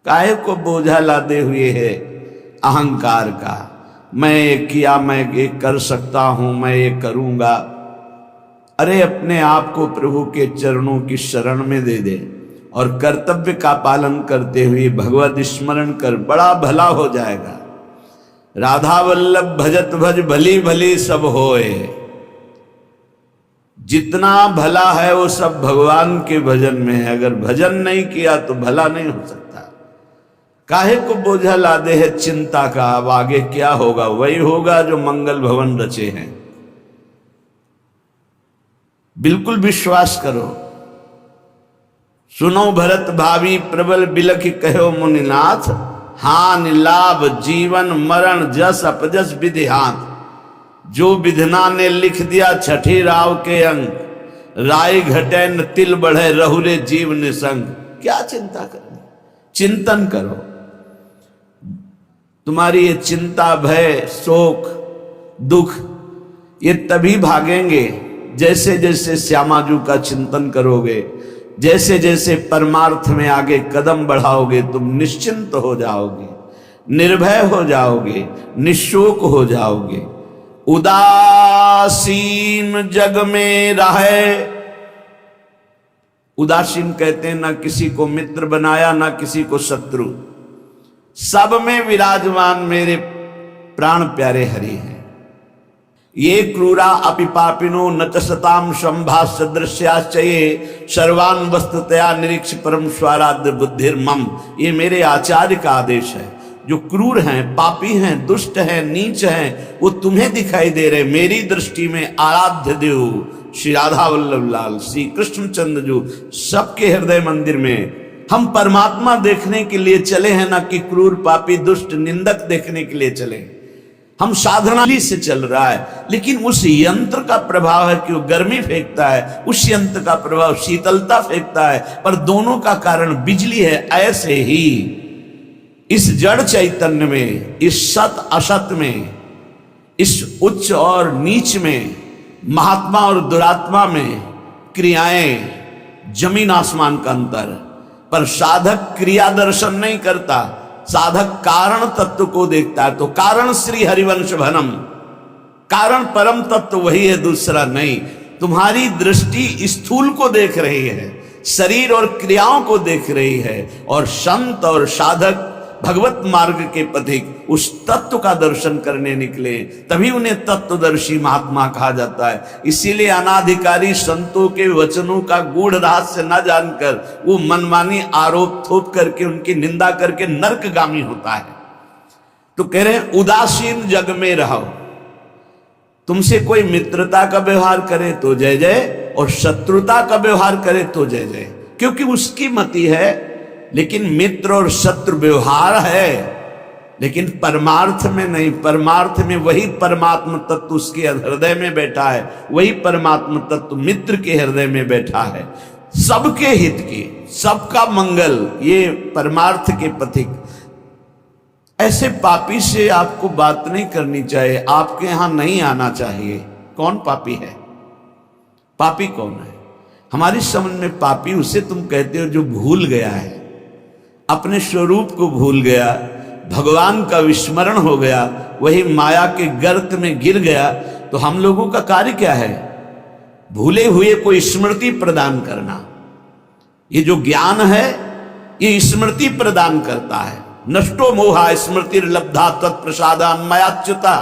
काहे को बोझा लादे हुए है अहंकार का। मैं ये किया, मैं ये कर सकता हूं, मैं ये करूंगा। अरे अपने आप को प्रभु के चरणों की शरण में दे दे और कर्तव्य का पालन करते हुए भगवत स्मरण कर, बड़ा भला हो जाएगा। राधा वल्लभ भजत भज भली भली सब होए। जितना भला है वो सब भगवान के भजन में है। अगर भजन नहीं किया तो भला नहीं हो सकता। काहे को बोझा लादे है चिंता का, अब आगे क्या होगा वही होगा जो मंगल भवन रचे हैं। बिल्कुल विश्वास करो। सुनो भरत भावी प्रबल बिलख कहो मुनिनाथ, हानि लाभ जीवन मरण जस अपजस विधिहात। जो विधना ने लिख दिया छठी राव के अंक, राय घटे न तिल बढ़े रहुरे जीव निसंग। क्या चिंता करनी, चिंतन करो। तुम्हारी ये चिंता भय शोक दुख ये तभी भागेंगे जैसे जैसे श्यामाजू का चिंतन करोगे, जैसे जैसे परमार्थ में आगे कदम बढ़ाओगे तुम निश्चिंत हो जाओगे, निर्भय हो जाओगे, निशोक हो जाओगे। उदासीन जग में रहे। उदासीन कहते हैं ना किसी को मित्र बनाया ना किसी को शत्रु, सब में विराजमान मेरे प्राण प्यारे हरि हैं। ये क्रूरा अपि पापिनो न च सताम संभास सदृश्याश्चये सर्वान वस्तुतया निरीक्ष परम स्वाराध्य बुद्धिर्मम। ये मेरे आचार्य का आदेश है। जो क्रूर हैं, पापी हैं, दुष्ट हैं, नीच हैं, वो तुम्हें दिखाई दे रहे। मेरी दृष्टि में आराध्य देव श्री राधा वल्लभ लाल, श्री कृष्णचंद्र जो सबके हृदय मंदिर में हम परमात्मा देखने के लिए चले हैं, ना कि क्रूर पापी दुष्ट निंदक देखने के लिए चले। हम साधना से चल रहा है, लेकिन उस यंत्र का प्रभाव है कि वो गर्मी फेंकता है, उस यंत्र का प्रभाव शीतलता फेंकता है, पर दोनों का कारण बिजली है। ऐसे ही इस जड़ चैतन्य में, इस सत असत में, इस उच्च और नीच में, महात्मा और दुरात्मा में क्रियाएं जमीन आसमान का अंतर। पर साधक क्रिया दर्शन नहीं करता, साधक कारण तत्व को देखता है। तो कारण श्री हरिवंश भनम, कारण परम तत्व वही है, दूसरा नहीं। तुम्हारी दृष्टि स्थूल को देख रही है, शरीर और क्रियाओं को देख रही है, और संत और साधक भगवत मार्ग के पथिक उस तत्व का दर्शन करने निकले, तभी उन्हें तत्वदर्शी महात्मा कहा जाता है। इसीलिए अनाधिकारी संतों के वचनों का गूढ़ रहस्य न जानकर वो मनमानी आरोप थोप करके उनकी निंदा करके नरकगामी होता है। तो कह रहे हैं उदासीन जग में रहो। तुमसे कोई मित्रता का व्यवहार करे तो जय जय, और शत्रुता का व्यवहार करे तो जय जय, क्योंकि उसकी मति है। लेकिन मित्र और शत्रु व्यवहार है, लेकिन परमार्थ में नहीं। परमार्थ में वही परमात्म तत्व उसके हृदय में बैठा है, वही परमात्म तत्व मित्र के हृदय में बैठा है। सबके हित की, सबका मंगल, ये परमार्थ के पथिक। ऐसे पापी से आपको बात नहीं करनी चाहिए, आपके यहां नहीं आना चाहिए। कौन पापी है? पापी कौन है? हमारी समझ में पापी उसे तुम कहते हो जो भूल गया है, अपने स्वरूप को भूल गया, भगवान का विस्मरण हो गया, वही माया के गर्त में गिर गया। तो हम लोगों का कार्य क्या है? भूले हुए को स्मृति प्रदान करना। ये जो ज्ञान है ये स्मृति प्रदान करता है। नष्टो मोहा स्मृति लब्धा तत्प्रसादान मयाच्युता।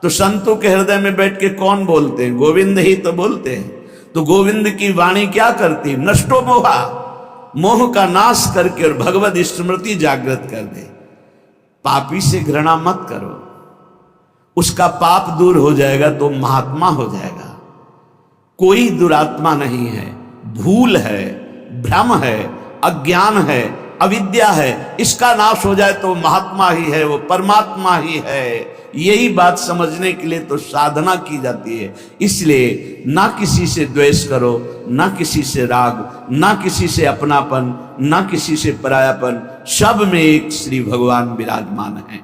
तो संतों के हृदय में बैठ के कौन बोलते हैं? गोविंद ही तो बोलते हैं। तो गोविंद की वाणी क्या करती? नष्टो मोहा, मोह का नाश करके और भगवत स्मृति जागृत कर दे। पापी से घृणा मत करो, उसका पाप दूर हो जाएगा तो महात्मा हो जाएगा। कोई दुरात्मा नहीं है, भूल है, भ्रम है, अज्ञान है, अविद्या है, इसका नाश हो जाए तो महात्मा ही है, वो परमात्मा ही है। यही बात समझने के लिए तो साधना की जाती है। इसलिए ना किसी से द्वेष करो, ना किसी से राग, ना किसी से अपनापन, ना किसी से परायापन, सब में एक श्री भगवान विराजमान है।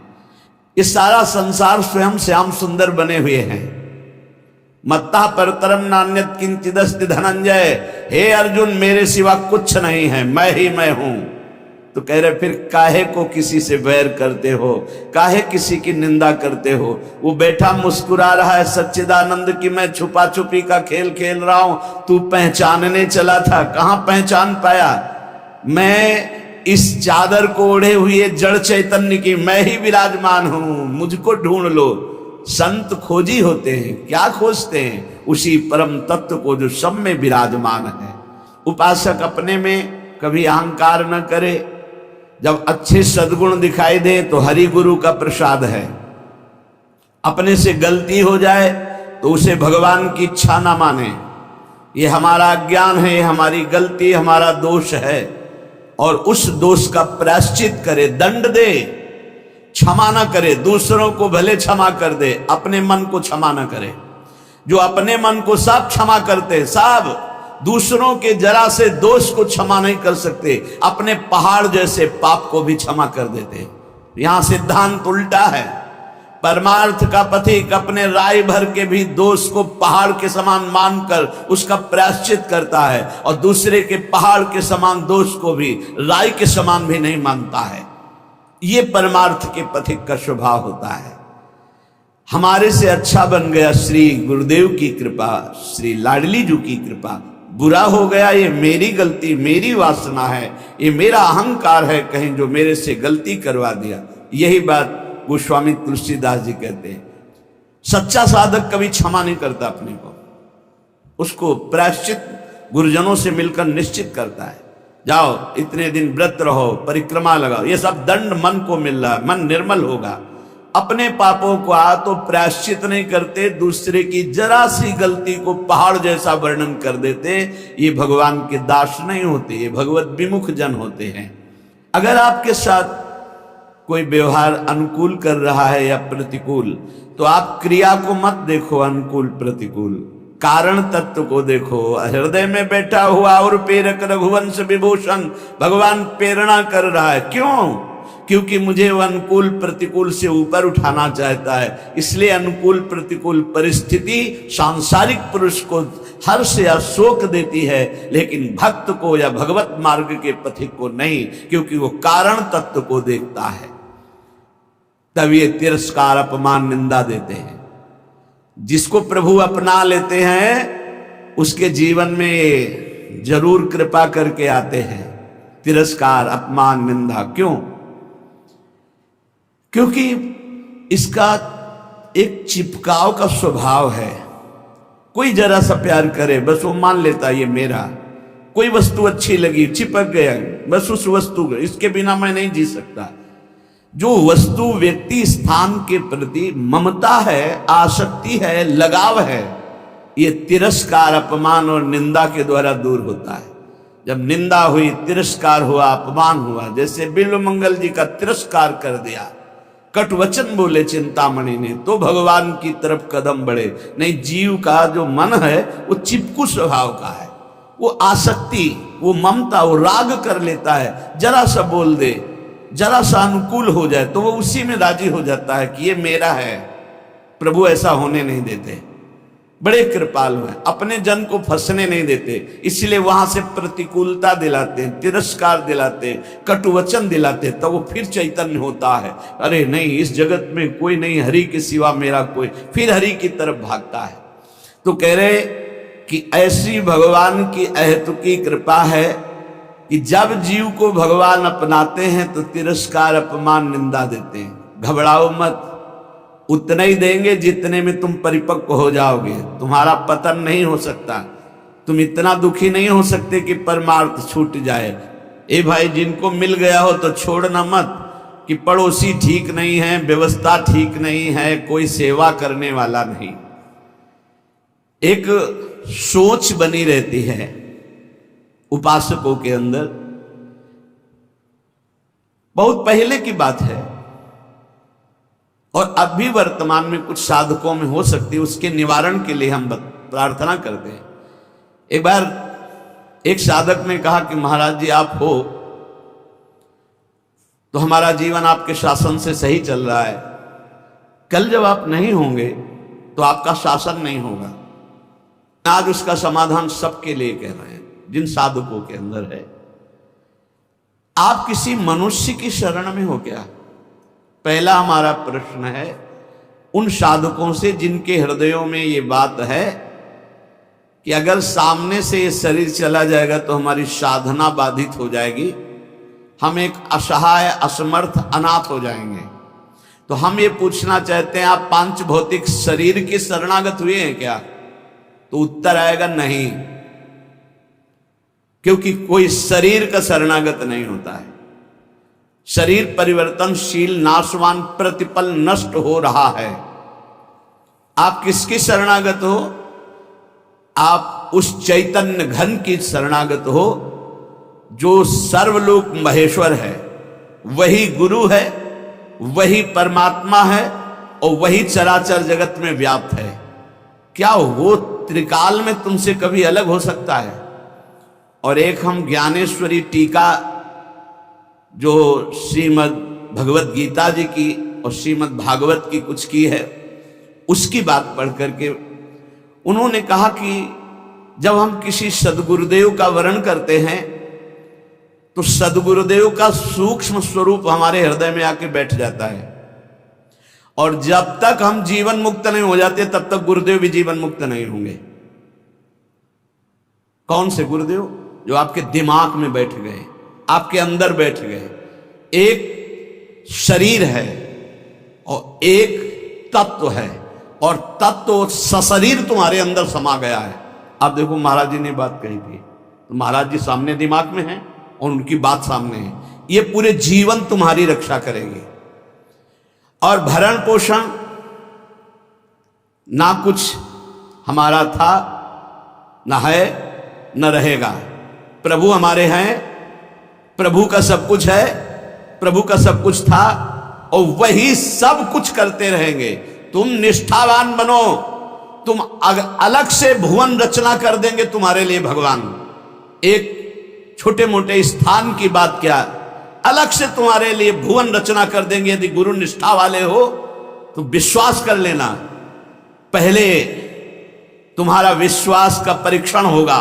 ये सारा संसार स्वयं श्याम सुंदर बने हुए हैं। मत्ता परतरम नान्यत किंचिदस्ति धनंजय। हे अर्जुन, मेरे सिवा कुछ नहीं है, मैं ही मैं हूं। तो कह रहे फिर काहे को किसी से वैर करते हो, काहे किसी की निंदा करते हो। वो बैठा मुस्कुरा रहा है सच्चिदानंद की मैं छुपा छुपी का खेल खेल रहा हूं, तू पहचानने चला था, कहां पहचान पाया। मैं इस चादर को ओढ़े हुए जड़ चैतन्य की मैं ही विराजमान हूं, मुझको ढूंढ लो। संत खोजी होते हैं, क्या खोजते हैं? उसी परम तत्व को जो सब में विराजमान है। उपासक अपने में कभी अहंकार न करे। जब अच्छे सद्गुण दिखाई दे तो हरि गुरु का प्रसाद है। अपने से गलती हो जाए तो उसे भगवान की इच्छा ना माने, ये हमारा अज्ञान है, ये हमारी गलती, हमारा दोष है, और उस दोष का प्रायश्चित करे, दंड दे, क्षमा ना करे। दूसरों को भले क्षमा कर दे, अपने मन को क्षमा ना करे। जो अपने मन को सब क्षमा करते, सब दूसरों के जरा से दोष को क्षमा नहीं कर सकते, अपने पहाड़ जैसे पाप को भी क्षमा कर देते। यहां सिद्धांत उल्टा है। परमार्थ का पथिक अपने राय भर के भी दोष को पहाड़ के समान मानकर उसका प्रायश्चित करता है, और दूसरे के पहाड़ के समान दोष को भी राय के समान भी नहीं मानता है। ये परमार्थ के पथिक का स्वभाव होता है। हमारे से अच्छा बन गया श्री गुरुदेव की कृपा, श्री लाडली जी की कृपा। बुरा हो गया ये मेरी गलती, मेरी वासना है, ये मेरा अहंकार है कहीं जो मेरे से गलती करवा दिया। यही बात गोस्वामी तुलसीदास जी कहते हैं। सच्चा साधक कभी क्षमा नहीं करता अपने को, उसको प्रायश्चित गुरुजनों से मिलकर निश्चित करता है। जाओ इतने दिन व्रत रहो, परिक्रमा लगाओ, ये सब दंड मन को मिल रहा है, मन निर्मल होगा। अपने पापों को तो प्रायश्चित नहीं करते, दूसरे की जरा सी गलती को पहाड़ जैसा वर्णन कर देते। ये भगवान के दास नहीं होते, ये भगवत विमुख जन होते हैं। अगर आपके साथ कोई व्यवहार अनुकूल कर रहा है या प्रतिकूल, तो आप क्रिया को मत देखो, अनुकूल प्रतिकूल, कारण तत्व को देखो। हृदय में बैठा हुआ और प्रेरक रघुवंश विभूषण भगवान प्रेरणा कर रहा है। क्यों? क्योंकि मुझे वो अनुकूल प्रतिकूल से ऊपर उठाना चाहता है। इसलिए अनुकूल प्रतिकूल परिस्थिति सांसारिक पुरुष को हर्ष या शोक देती है, लेकिन भक्त को या भगवत मार्ग के पथिक को नहीं, क्योंकि वो कारण तत्व को देखता है। तब ये तिरस्कार, अपमान, निंदा देते हैं। जिसको प्रभु अपना लेते हैं उसके जीवन में जरूर कृपा करके आते हैं। तिरस्कार, अपमान, निंदा क्यों? क्योंकि इसका एक चिपकाव का स्वभाव है। कोई जरा सा प्यार करे बस वो मान लेता ये मेरा। कोई वस्तु अच्छी लगी, चिपक गया, बस उस वस्तु, इसके बिना मैं नहीं जी सकता। जो वस्तु, व्यक्ति, स्थान के प्रति ममता है, आसक्ति है, लगाव है, ये तिरस्कार, अपमान और निंदा के द्वारा दूर होता है। जब निंदा हुई, तिरस्कार हुआ, अपमान हुआ, जैसे बिल्वमंगल जी का तिरस्कार कर दिया, कट वचन बोले चिंतामणि ने, तो भगवान की तरफ कदम बढ़े। नहीं, जीव का जो मन है वो चिपकू स्वभाव का है। वो आसक्ति, वो ममता, वो राग कर लेता है। जरा सा बोल दे, जरा सा अनुकूल हो जाए तो वो उसी में राजी हो जाता है कि ये मेरा है। प्रभु ऐसा होने नहीं देते, बड़े कृपालु हैं, अपने जन को फंसने नहीं देते। इसलिए वहां से प्रतिकूलता दिलाते, तिरस्कार दिलाते, कटुवचन दिलाते, तब वो फिर चैतन्य होता है। अरे नहीं, इस जगत में कोई नहीं, हरि के सिवा मेरा कोई, फिर हरि की तरफ भागता है। तो कह रहे कि ऐसी भगवान की अहेतुकी कृपा है कि जब जीव को भगवान अपनाते हैं तो तिरस्कार, अपमान, निंदा देते हैं। घबराओ मत, उतना ही देंगे जितने में तुम परिपक्व हो जाओगे। तुम्हारा पतन नहीं हो सकता, तुम इतना दुखी नहीं हो सकते कि परमार्थ छूट जाए। ए भाई, जिनको मिल गया हो तो छोड़ना मत कि पड़ोसी ठीक नहीं है, व्यवस्था ठीक नहीं है, कोई सेवा करने वाला नहीं। एक सोच बनी रहती है उपासकों के अंदर। बहुत पहले की बात है और अब भी वर्तमान में कुछ साधकों में हो सकती है, उसके निवारण के लिए हम प्रार्थना करते हैं। एक बार एक साधक ने कहा कि महाराज जी, आप हो तो हमारा जीवन आपके शासन से सही चल रहा है, कल जब आप नहीं होंगे तो आपका शासन नहीं होगा। आज उसका समाधान सबके लिए कह रहे हैं, जिन साधकों के अंदर है। आप किसी मनुष्य की शरण में हो क्या? पहला हमारा प्रश्न है उन साधकों से जिनके हृदयों में ये बात है कि अगर सामने से ये शरीर चला जाएगा तो हमारी साधना बाधित हो जाएगी, हम एक असहाय असमर्थ अनाथ हो जाएंगे। तो हम ये पूछना चाहते हैं आप पांच भौतिक शरीर के शरणागत हुए हैं क्या? तो उत्तर आएगा नहीं, क्योंकि कोई शरीर का शरणागत नहीं होता है। शरीर परिवर्तनशील, नाशवान, प्रतिपल नष्ट हो रहा है। आप किसकी शरणागत हो? आप उस चैतन्य घन की शरणागत हो जो सर्वलोक महेश्वर है, वही गुरु है, वही परमात्मा है और वही चराचर जगत में व्याप्त है। क्या वो त्रिकाल में तुमसे कभी अलग हो सकता है? और एक हम ज्ञानेश्वरी टीका जो श्रीमद् भगवत गीता जी की और श्रीमद् भागवत की कुछ की है, उसकी बात पढ़ करके उन्होंने कहा कि जब हम किसी सदगुरुदेव का वर्णन करते हैं तो सदगुरुदेव का सूक्ष्म स्वरूप हमारे हृदय में आके बैठ जाता है, और जब तक हम जीवन मुक्त नहीं हो जाते तब तक गुरुदेव भी जीवन मुक्त नहीं होंगे। कौन से गुरुदेव? जो आपके दिमाग में बैठ गए, आपके अंदर बैठ गए। एक शरीर है और एक तत्व है, और तत्व सशरीर तुम्हारे अंदर समा गया है। अब देखो महाराज जी ने बात कही थी, तो महाराज जी सामने दिमाग में है और उनकी बात सामने है। ये पूरे जीवन तुम्हारी रक्षा करेगी। और भरण पोषण ना कुछ हमारा था, ना है, न रहेगा। प्रभु हमारे हैं, प्रभु का सब कुछ है, प्रभु का सब कुछ था और वही सब कुछ करते रहेंगे। तुम निष्ठावान बनो, तुम अलग से भुवन रचना कर देंगे तुम्हारे लिए भगवान। एक छोटे मोटे स्थान की बात क्या, अलग से तुम्हारे लिए भुवन रचना कर देंगे। यदि गुरु निष्ठा वाले हो तो विश्वास कर लेना, पहले तुम्हारा विश्वास का परीक्षण होगा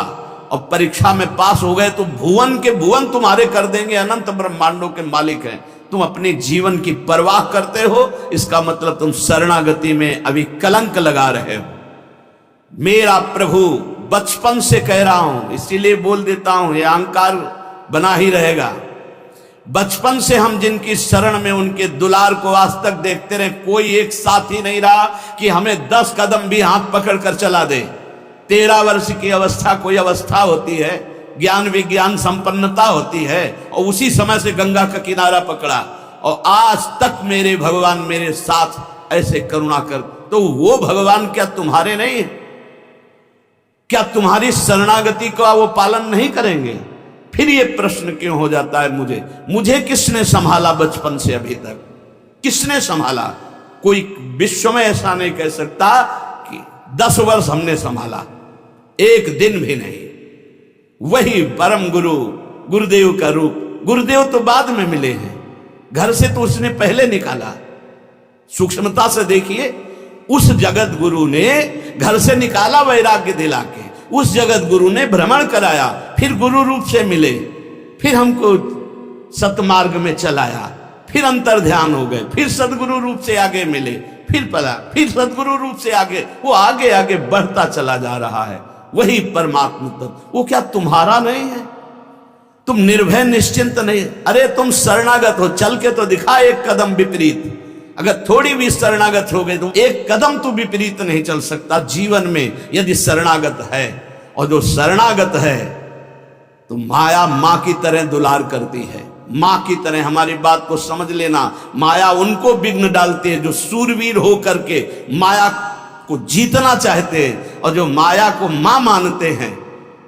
और परीक्षा में पास हो गए तो भुवन के भुवन तुम्हारे कर देंगे। अनंत ब्रह्मांडों के मालिक हैं। तुम अपने जीवन की परवाह करते हो, इसका मतलब तुम शरणागति में अभी कलंक लगा रहे हो। मेरा प्रभु बचपन से कह रहा हूं, इसीलिए बोल देता हूं, यह अहंकार बना ही रहेगा। बचपन से हम जिनकी शरण में उनके दुलार को आज तक देखते रहे, कोई एक साथी नहीं रहा कि हमें 10 कदम भी हाथ पकड़ कर चला दे। 13 वर्ष की अवस्था कोई अवस्था होती है, ज्ञान विज्ञान संपन्नता होती है, और उसी समय से गंगा का किनारा पकड़ा और आज तक मेरे भगवान मेरे साथ ऐसे करुणा कर। तो वो भगवान क्या तुम्हारे नहीं है? क्या तुम्हारी शरणागति का वो पालन नहीं करेंगे? फिर ये प्रश्न क्यों हो जाता है मुझे किसने संभाला बचपन से अभी तक? किसने संभाला? कोई विश्व में ऐसा नहीं कह सकता कि 10 वर्ष हमने संभाला, एक दिन भी नहीं। वही परम गुरु गुरुदेव का रूप। गुरुदेव तो बाद में मिले हैं, घर से तो उसने पहले निकाला। सूक्ष्मता से देखिए, उस जगत गुरु ने घर से निकाला वैराग्य दिला के, उस जगत गुरु ने भ्रमण कराया, फिर गुरु रूप से मिले, फिर हमको सतमार्ग में चलाया, फिर अंतर ध्यान हो गए, फिर सदगुरु रूप से आगे मिले, फिर पला, फिर सदगुरु रूप से आगे, वो आगे आगे बढ़ता चला जा रहा है। वही परमात्मा तत्व, वो क्या तुम्हारा नहीं है? तुम निर्भय निश्चिंत नहीं? अरे तुम शरणागत हो, चल के तो दिखा एक कदम विपरीत। अगर थोड़ी भी शरणागत हो गए तो एक कदम तो विपरीत नहीं चल सकता जीवन में, यदि शरणागत है। और जो शरणागत है तो माया मां की तरह दुलार करती है, मां की तरह। हमारी बात को समझ लेना, माया उनको विघ्न डालती है जो सूरवीर हो करके माया को जीतना चाहते हैं, और जो माया को मां मानते हैं,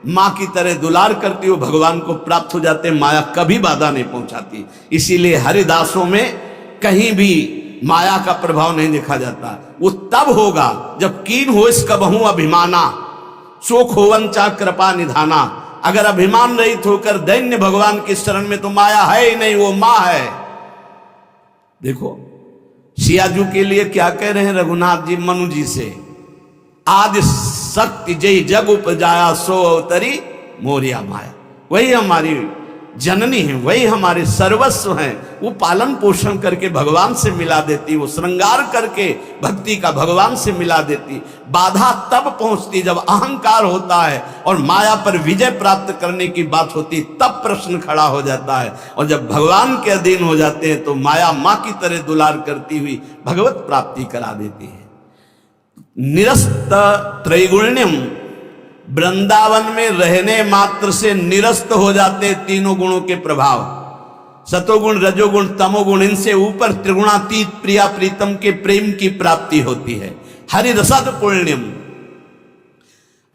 मां की तरह दुलार करती हो, भगवान को प्राप्त हो जाते हैं। माया कभी बाधा नहीं पहुंचाती। इसीलिए हरिदासों में कहीं भी माया का प्रभाव नहीं देखा जाता। वो तब होगा जब कीन हो इसका बहु अभिमाना, शोक होवंचा कृपा निधाना। अगर अभिमान रहित होकर दैन्य भगवान की शरण में, तो माया है ही नहीं, वो मां है। देखो सियाजू के लिए क्या कह रहे हैं रघुनाथ जी मनु जी से, आदि शक्ति जय जग उपजाया सो अवतरी मोरिया माया। वही हमारी जननी है, वही हमारे सर्वस्व हैं। वो पालन पोषण करके भगवान से मिला देती, वो श्रृंगार करके भक्ति का भगवान से मिला देती। बाधा तब पहुंचती जब अहंकार होता है और माया पर विजय प्राप्त करने की बात होती, तब प्रश्न खड़ा हो जाता है। और जब भगवान के अधीन हो जाते हैं तो माया माँ की तरह दुलार करती हुई भगवत प्राप्ति करा देती है। निरस्त त्रैगुण्यम, वृंदावन में रहने मात्र से निरस्त हो जाते तीनों गुणों के प्रभाव, सतोगुण रजोगुण तमोगुण, इनसे ऊपर त्रिगुणातीत प्रिया प्रीतम के प्रेम की प्राप्ति होती है। हरि रसद पुण्यम,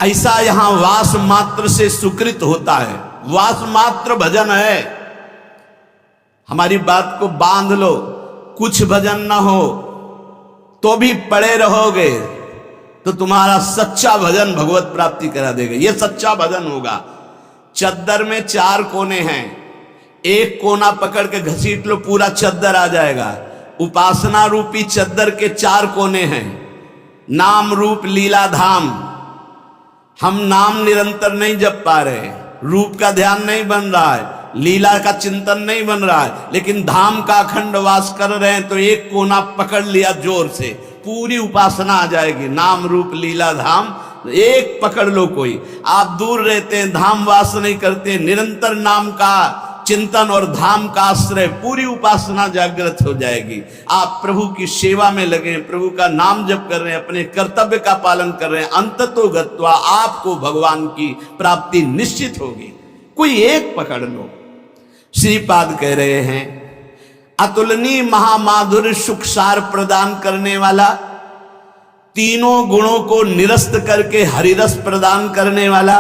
ऐसा यहां वास मात्र से सुकृत होता है। वास मात्र भजन है, हमारी बात को बांध लो, कुछ भजन ना हो तो भी पड़े रहोगे तो तुम्हारा सच्चा भजन भगवत प्राप्ति करा देगा। यह सच्चा भजन होगा। चद्दर में 4 कोने हैं, एक कोना पकड़ के घसीट लो, पूरा चद्दर आ जाएगा। उपासना रूपी चद्दर के 4 कोने हैं, नाम रूप लीला धाम। हम नाम निरंतर नहीं जप पा रहे, रूप का ध्यान नहीं बन रहा है, लीला का चिंतन नहीं बन रहा है, लेकिन धाम का अखंड वास कर रहे हैं तो एक कोना पकड़ लिया जोर से, पूरी उपासना आ जाएगी। नाम रूप लीला धाम एक पकड़ लो। कोई आप दूर रहते हैं, धाम वास नहीं करते, निरंतर नाम का चिंतन और धाम का आश्रय, पूरी उपासना जागृत हो जाएगी। आप प्रभु की सेवा में लगे, प्रभु का नाम जप कर रहे हैं, अपने कर्तव्य का पालन कर रहे हैं, अंततो गत्वा आपको भगवान की प्राप्ति निश्चित होगी। कोई एक पकड़ लो। श्रीपाद कह रहे हैं, अतुलनीय महामाधुर्य सुख सार प्रदान करने वाला, तीनों गुणों को निरस्त करके हरिरस प्रदान करने वाला,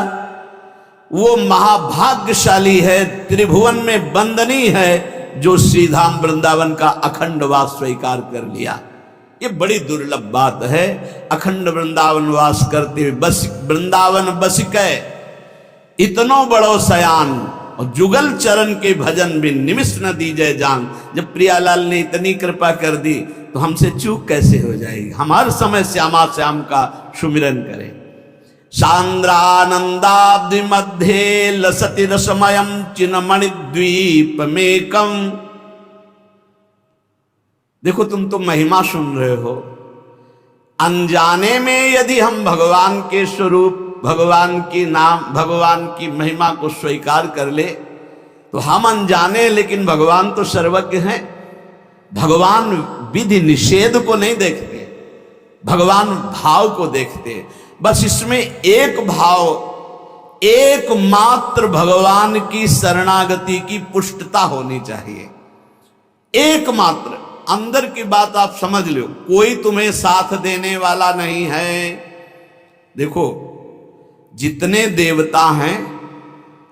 वो महाभाग्यशाली है, त्रिभुवन में बंदनी है, जो श्रीधाम वृंदावन का अखंड वास स्वीकार कर लिया। ये बड़ी दुर्लभ बात है। अखंड वृंदावन वास करते हुए बस वृंदावन बसिकै इतनो बड़ो सयान, और जुगल चरण के भजन भी निमिष न दी जय जान। जब प्रियालाल ने इतनी कृपा कर दी तो हमसे चूक कैसे हो जाएगी। हम हर समय श्यामा श्याम का सुमिरन करें। सांद्रानंदाब्धि मध्य लसति रसमयम चिन्मणि द्वीप मेकम। देखो तुम तो महिमा सुन रहे हो, अनजाने में यदि हम भगवान के स्वरूप, भगवान की नाम, भगवान की महिमा को स्वीकार कर ले तो हम अनजाने, लेकिन भगवान तो सर्वज्ञ हैं। भगवान विधि निषेध को नहीं देखते, भगवान भाव को देखते। बस इसमें एक भाव, एकमात्र भगवान की शरणागति की पुष्टता होनी चाहिए। एकमात्र अंदर की बात आप समझ लो, कोई तुम्हें साथ देने वाला नहीं है। देखो जितने देवता हैं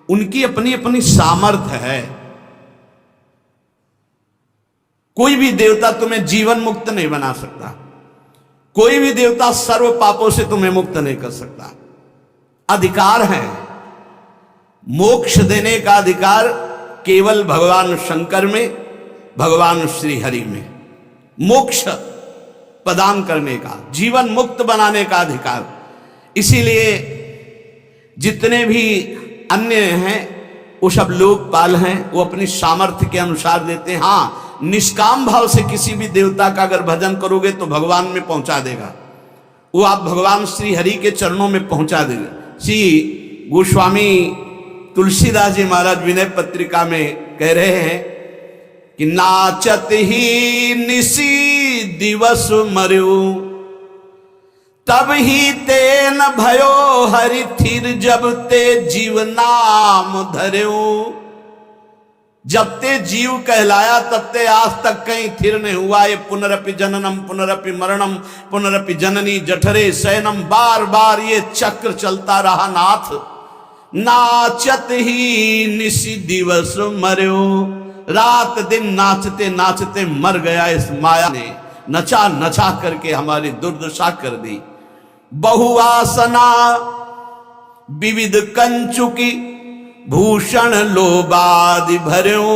उनकी अपनी अपनी सामर्थ्य है। कोई भी देवता तुम्हें जीवन मुक्त नहीं बना सकता, कोई भी देवता सर्व पापों से तुम्हें मुक्त नहीं कर सकता। अधिकार है, मोक्ष देने का अधिकार केवल भगवान शंकर में, भगवान श्री हरि में। मोक्ष प्रदान करने का, जीवन मुक्त बनाने का अधिकार। इसीलिए जितने भी अन्य हैं वो सब लोकपाल हैं, वो अपनी सामर्थ्य के अनुसार देते हैं। हाँ, निष्काम भाव से किसी भी देवता का अगर भजन करोगे तो भगवान में पहुंचा देगा, वो आप भगवान श्री हरि के चरणों में पहुंचा देगा। श्री गोस्वामी तुलसीदास जी महाराज विनय पत्रिका में कह रहे हैं कि नाचत ही निसी दिवस मरु, तब ही ते न भयो हरि थिर, जब ते जीव नाम धर्यो। जब ते जीव कहलाया तब ते आज तक कहीं थिर नहीं हुआ। ये पुनरपि जननम पुनरपि मरणम पुनरपि जननी जठरे शयनम, बार बार ये चक्र चलता रहा नाथ। नाचत ही निसी दिवस मर्यो, रात दिन नाचते नाचते मर गया इस माया ने, नचा नचा करके हमारी दुर्दशा कर दी। बहुवासना विविध कंचुकी, भूषण लोभादि भर्यो।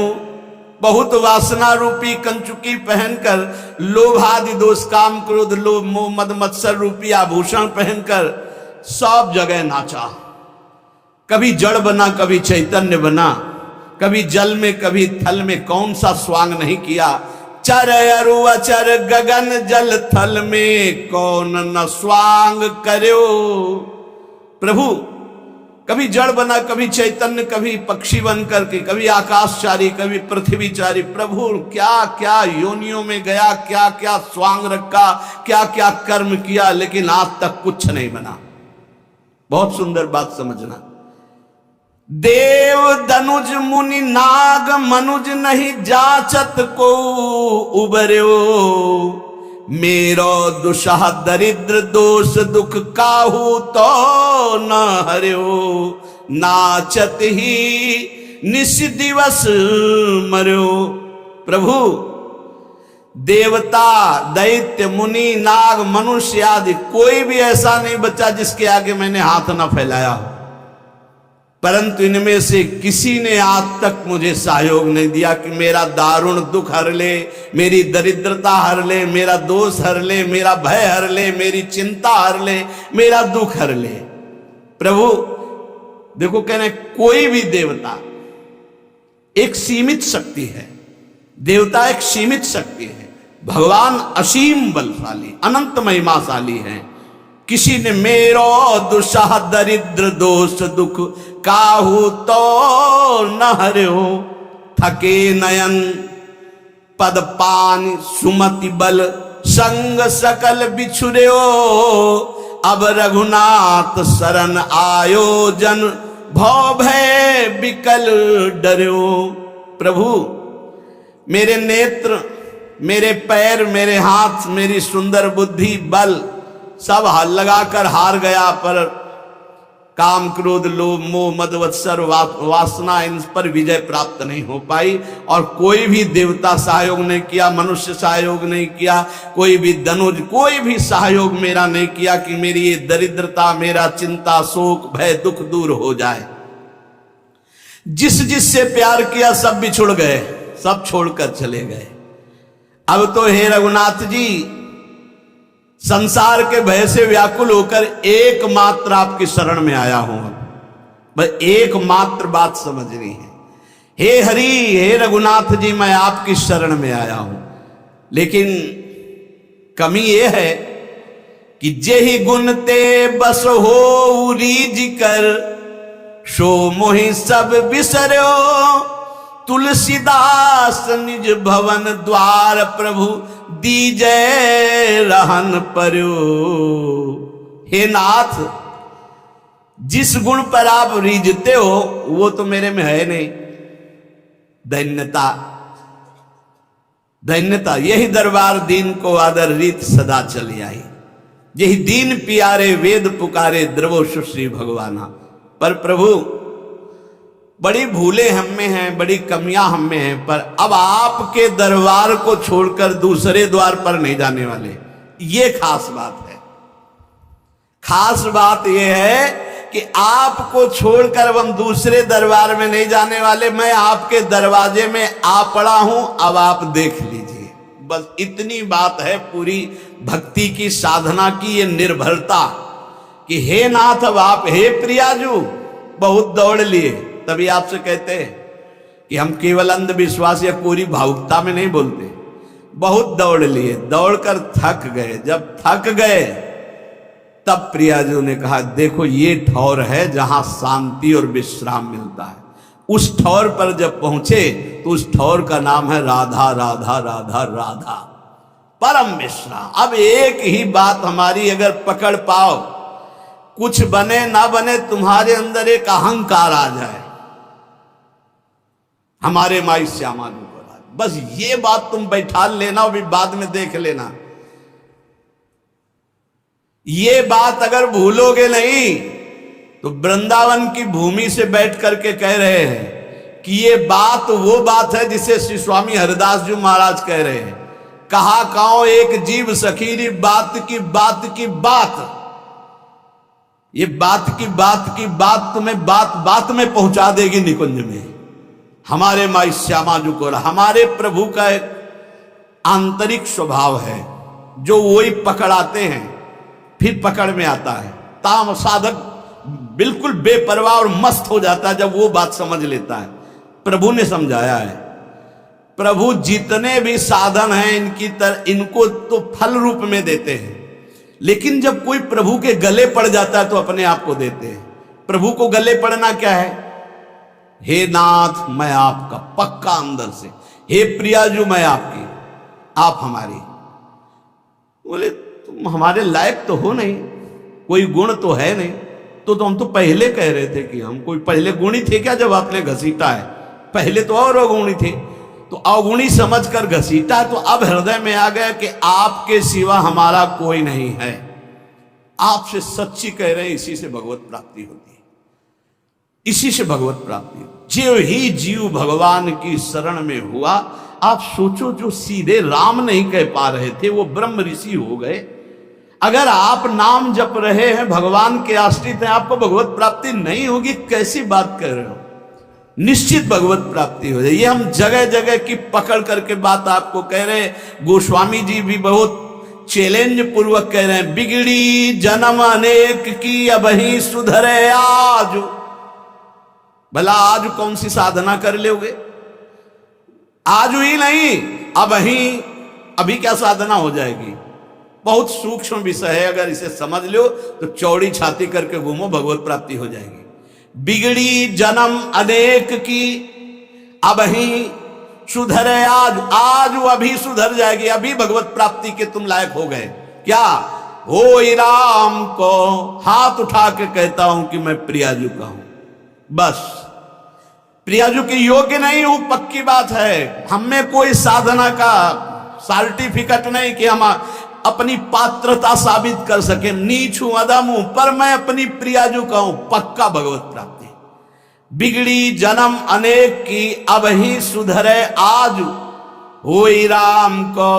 बहुत वासना रूपी कंचुकी पहनकर, लोभादि दोष काम क्रोध लोभ मोह मद मत्सर रूपी आभूषण पहनकर सब जगह नाचा। कभी जड़ बना, कभी चैतन्य बना, कभी जल में कभी थल में कौन सा स्वांग नहीं किया। चर अरु अचर गगन जल थल में कौन न स्वांग करो। प्रभु कभी जड़ बना, कभी चैतन्य, कभी पक्षी बन करके, कभी आकाशचारी, कभी पृथ्वीचारी। प्रभु क्या क्या योनियों में गया, क्या क्या स्वांग रखा, क्या क्या कर्म किया, लेकिन आज तक कुछ नहीं बना। बहुत सुंदर बात समझना। देव दनुज मुनि नाग मनुज नहीं जाचत को उबर्यो। मेरो दुषह दरिद्र दोष दुख काहू तो न हर्यो। नाचत ही निस दिवस मर्यो। प्रभु देवता दैत्य मुनि नाग मनुष्य आदि कोई भी ऐसा नहीं बचा जिसके आगे मैंने हाथ न फैलाया हो, परंतु इनमें से किसी ने आज तक मुझे सहयोग नहीं दिया कि मेरा दारुण दुख हर ले, मेरी दरिद्रता हर ले, मेरा दोष हर ले, मेरा भय हर ले, मेरी चिंता हर ले, मेरा दुख हर ले। प्रभु देखो कह रहे कोई भी देवता एक सीमित शक्ति है, देवता एक सीमित शक्ति है, भगवान असीम बलशाली अनंत महिमाशाली हैं। किसी ने मेरो दुषह दरिद्र दोष दुख काहू तो न हर्यो। थके नयन पद पान सुमति बल संग सकल बिछुर्यो। अब रघुनाथ शरण आयोजन भव भय बिकल डर्यो। प्रभु मेरे नेत्र, मेरे पैर, मेरे हाथ, मेरी सुंदर बुद्धि, बल सब लगाकर हार गया, पर काम क्रोध लोभ मोह मद मत्सर वासना इन पर विजय प्राप्त नहीं हो पाई। और कोई भी देवता सहयोग नहीं किया, मनुष्य सहयोग नहीं किया, कोई भी धनुज कोई भी सहयोग मेरा नहीं किया कि मेरी ये दरिद्रता, मेरा चिंता शोक भय दुख दूर हो जाए। जिस जिससे प्यार किया सब बिछुड़ गए, सब छोड़कर चले गए। अब तो हे रघुनाथ जी संसार के भय से व्याकुल होकर एकमात्र आपकी शरण में आया हूं। बस एकमात्र बात समझनी है। हे हरि, हे रघुनाथ जी, मैं आपकी शरण में आया हूं, लेकिन कमी यह है कि जेहि गुण ते बस हो रीझ कर सो मोहि सब बिसर्यो। तुलसीदास निज भवन द्वार प्रभु दीजय रहन पर्यो। हे नाथ, जिस गुण पर आप रीझते हो वो तो मेरे में है नहीं। दैन्यता, दैन्यता, यही दरबार दीन को आदर रीत सदा चली आई। यही दीन पियारे वेद पुकारे द्रवो सुश्री भगवाना। पर प्रभु बड़ी भूलें हम में हैं, बड़ी कमियां हम में हैं, पर अब आपके दरबार को छोड़कर दूसरे द्वार पर नहीं जाने वाले। ये खास बात है। खास बात यह है कि आपको छोड़कर अब हम दूसरे दरबार में नहीं जाने वाले। मैं आपके दरवाजे में आ पड़ा हूं, अब आप देख लीजिए। बस इतनी बात है पूरी भक्ति की साधना की, ये निर्भरता कि हे नाथ अब आप, हे प्रियाजू, बहुत दौड़ लिए। तभी आपसे कहते हैं कि हम केवल अंधविश्वास या पूरी भावुकता में नहीं बोलते। बहुत दौड़ लिए, दौड़कर थक गए। जब थक गए तब प्रियाजू ने कहा देखो ये ठौर है जहां शांति और विश्राम मिलता है। उस ठौर पर जब पहुंचे तो उस ठौर का नाम है राधा राधा राधा राधा, परम विश्राम। अब एक ही बात हमारी अगर पकड़ पाओ, कुछ बने ना बने, तुम्हारे अंदर एक अहंकार आ जाए, हमारे माई श्यामा जी को, बस ये बात तुम बैठा लेना और भी बाद में देख लेना। ये बात अगर भूलोगे नहीं तो वृंदावन की भूमि से बैठ करके कह रहे हैं कि ये बात वो बात है जिसे श्री स्वामी हरिदास जी महाराज कह रहे हैं, कहा काओ एक जीव सखीरी बात की बात की बात। ये बात की बात की बात तुम्हें बात बात में पहुंचा देगी निकुंज में। हमारे माई श्यामा जी को, हमारे प्रभु का एक आंतरिक स्वभाव है जो वही पकड़ाते हैं, फिर पकड़ में आता है। ताम साधक बिल्कुल बेपरवाह और मस्त हो जाता है जब वो बात समझ लेता है। प्रभु ने समझाया है। प्रभु जितने भी साधन हैं इनको तो फल रूप में देते हैं, लेकिन जब कोई प्रभु के गले पड़ जाता है तो अपने आप को देते हैं। प्रभु को गले पड़ना क्या है? हे नाथ मैं आपका, पक्का अंदर से। हे प्रियाजू मैं आपकी, आप हमारी। बोले तुम हमारे लायक तो हो नहीं, कोई गुण तो है नहीं। तो हम तो पहले कह रहे थे कि हम कोई पहले गुणी थे क्या? जब आपने घसीटा है, पहले तो और अगुणी थे, तो अवगुणी समझकर घसीटा, तो अब हृदय में आ गया कि आपके सिवा हमारा कोई नहीं है। आपसे सच्ची कह रहे हैं, इसी से भगवत प्राप्ति होती है, इसी से भगवत प्राप्ति होती। जो ही जीव भगवान की शरण में हुआ, आप सोचो जो सीधे राम नहीं कह पा रहे थे वो ब्रह्म ऋषि हो गए। अगर आप नाम जप रहे हैं, भगवान के आश्रित हैं, आपको भगवत प्राप्ति नहीं होगी, कैसी बात कर रहे हो? निश्चित भगवत प्राप्ति हो जाए। ये हम जगह जगह की पकड़ करके बात आपको कह रहे हैं। गोस्वामी जी भी बहुत चैलेंज पूर्वक कह रहे हैं, बिगड़ी जन्म अनेक की अबही सुधरे आज। भला आज कौन सी साधना कर लोगे? आज ही नहीं, अभी क्या साधना हो जाएगी? बहुत सूक्ष्म विषय है, अगर इसे समझ लो तो चौड़ी छाती करके घूमो, भगवत प्राप्ति हो जाएगी। बिगड़ी जन्म अनेक की अबही सुधरे आज, आज वो अभी सुधर जाएगी, अभी भगवत प्राप्ति के तुम लायक हो गए। क्या हो? राम को हाथ उठा के कहता हूं कि मैं प्रियाजू का हूं, बस। प्रियाजू के योग्य नहीं हूं, पक्की बात है। हमें कोई साधना का सर्टिफिकेट नहीं कि हम अपनी पात्रता साबित कर सके, नीच हूं, अदम हूं, पर मैं अपनी प्रियाजू का हूं, पक्का भगवत प्राप्ति। बिगड़ी जन्म अनेक की अबही सुधरे आज, होई राम को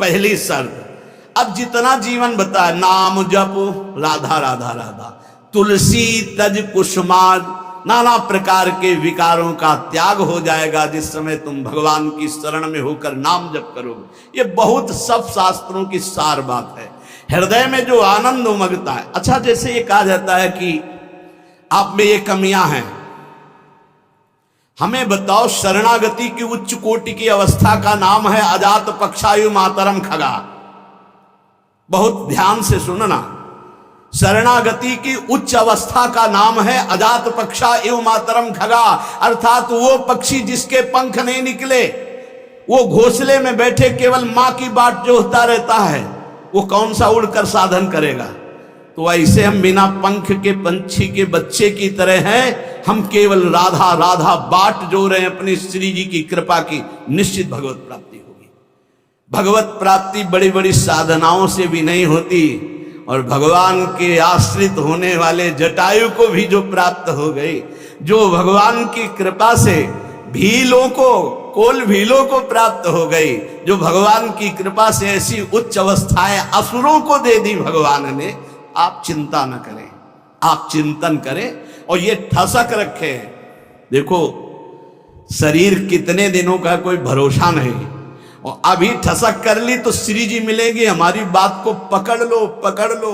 पहली शर्त। अब जितना जीवन बताया, नाम जप, राधा राधा राधा, तुलसी तज कुसुमाज, नाना प्रकार के विकारों का त्याग हो जाएगा जिस समय तुम भगवान की शरण में होकर नाम जप करोगे। ये बहुत सब शास्त्रों की सार बात है। हृदय में जो आनंद उमगता है। अच्छा, जैसे ये कहा जाता है कि आप में ये कमियां हैं, हमें बताओ, शरणागति की उच्च कोटि की अवस्था का नाम है अजात पक्षायु मातरम खगा। बहुत ध्यान से सुनना, शरणागति की उच्च अवस्था का नाम है अजात पक्षा एवं मातरम खगा, अर्थात वो पक्षी जिसके पंख नहीं निकले, वो घोंसले में बैठे केवल मां की बाट जोहता रहता है, वो कौन सा उड़कर साधन करेगा? तो ऐसे हम बिना पंख के पंछी के बच्चे की तरह हैं, हम केवल राधा राधा बाट जो रहे हैं अपनी श्री जी की कृपा की, निश्चित भगवत प्राप्ति होगी। भगवत प्राप्ति बड़ी बड़ी साधनाओं से भी नहीं होती, और भगवान के आश्रित होने वाले जटायु को भी जो प्राप्त हो गई, जो भगवान की कृपा से भीलों को, कोल भीलों को प्राप्त हो गई, जो भगवान की कृपा से ऐसी उच्च अवस्थाएं असुरों को दे दी भगवान ने, आप चिंता न करें, आप चिंतन करें और ये ठसक रखें। देखो, शरीर कितने दिनों का कोई भरोसा नहीं, और अभी ठसक कर ली तो श्री जी मिलेंगे। हमारी बात को पकड़ लो, पकड़ लो।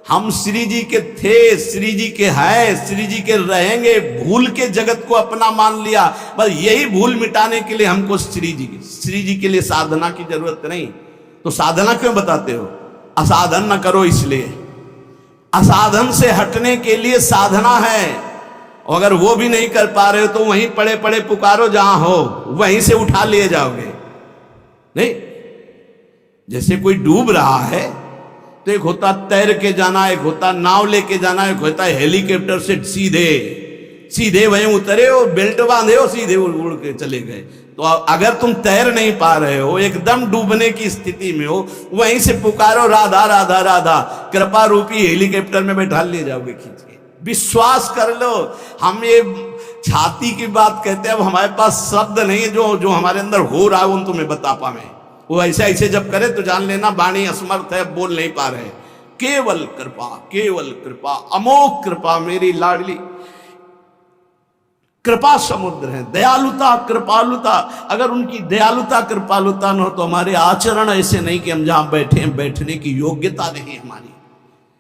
हम श्री जी के थे, श्री जी के हैं, श्री जी के रहेंगे, भूल के जगत को अपना मान लिया। बस यही भूल मिटाने के लिए हमको श्री जी के लिए साधना की जरूरत नहीं। तो साधना क्यों बताते हो? असाधन न करो, इसलिए असाधन से हटने के लिए साधना है। और अगर वो भी नहीं कर पा रहे हो तो वहीं पड़े पड़े पुकारो, जहां हो वहीं से उठा लिए जाओगे। नहीं, जैसे कोई डूब रहा है तो एक होता तैर के जाना, एक होता नाव लेके जाना, एक होता हेलीकॉप्टर से सीधे सीधे वहीं उतरे हो, बेल्ट बांधे हो, सीधे उड़ के चले गए। तो अगर तुम तैर नहीं पा रहे हो, एकदम डूबने की स्थिति में हो, वहीं से पुकारो राधा राधा राधा, कृपा रूपी हेलीकॉप्टर में बैठा ले जाओगे खींच के। विश्वास कर लो, हम ये छाती की बात कहते हैं। अब हमारे पास शब्द नहीं है जो हमारे अंदर हो रहा है वो तुम्हें बता पावे। वो ऐसे ऐसे जब करे तो जान लेना वाणी असमर्थ है, बोल नहीं पा रहे। केवल कृपा, केवल कृपा, अमोघ कृपा, मेरी लाडली कृपा समुद्र है। दयालुता, कृपालुता, अगर उनकी दयालुता कृपालुता न हो तो हमारे आचरण ऐसे नहीं कि हम जहां बैठे हैं बैठने की योग्यता नहीं हमारी।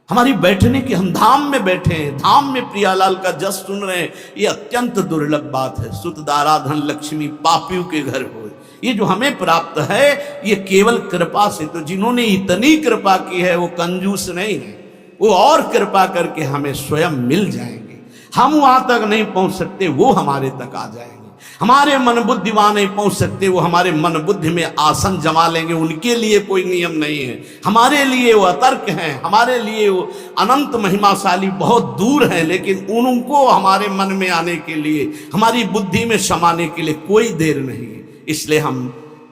हमारी बैठने की, हम धाम में बैठे हैं, धाम में प्रियालाल का जस सुन रहे हैं, ये अत्यंत दुर्लभ बात है। सुत दारा धन लक्ष्मी पापियों के घर हो, ये जो हमें प्राप्त है ये केवल कृपा से। तो जिन्होंने इतनी कृपा की है वो कंजूस नहीं है, वो और कृपा करके हमें स्वयं मिल जाएंगे। हम वहां तक नहीं पहुंच सकते, वो हमारे तक आ जाएंगे। हमारे मन बुद्धि वहां नहीं पहुंच सकते, वो हमारे मन बुद्धि में आसन जमा लेंगे। उनके लिए कोई नियम नहीं है, हमारे लिए वो अतर्क हैं, हमारे लिए वो अनंत महिमाशाली बहुत दूर है, लेकिन उनको हमारे मन में आने के लिए, हमारी बुद्धि में समाने के लिए कोई देर नहीं है। इसलिए हम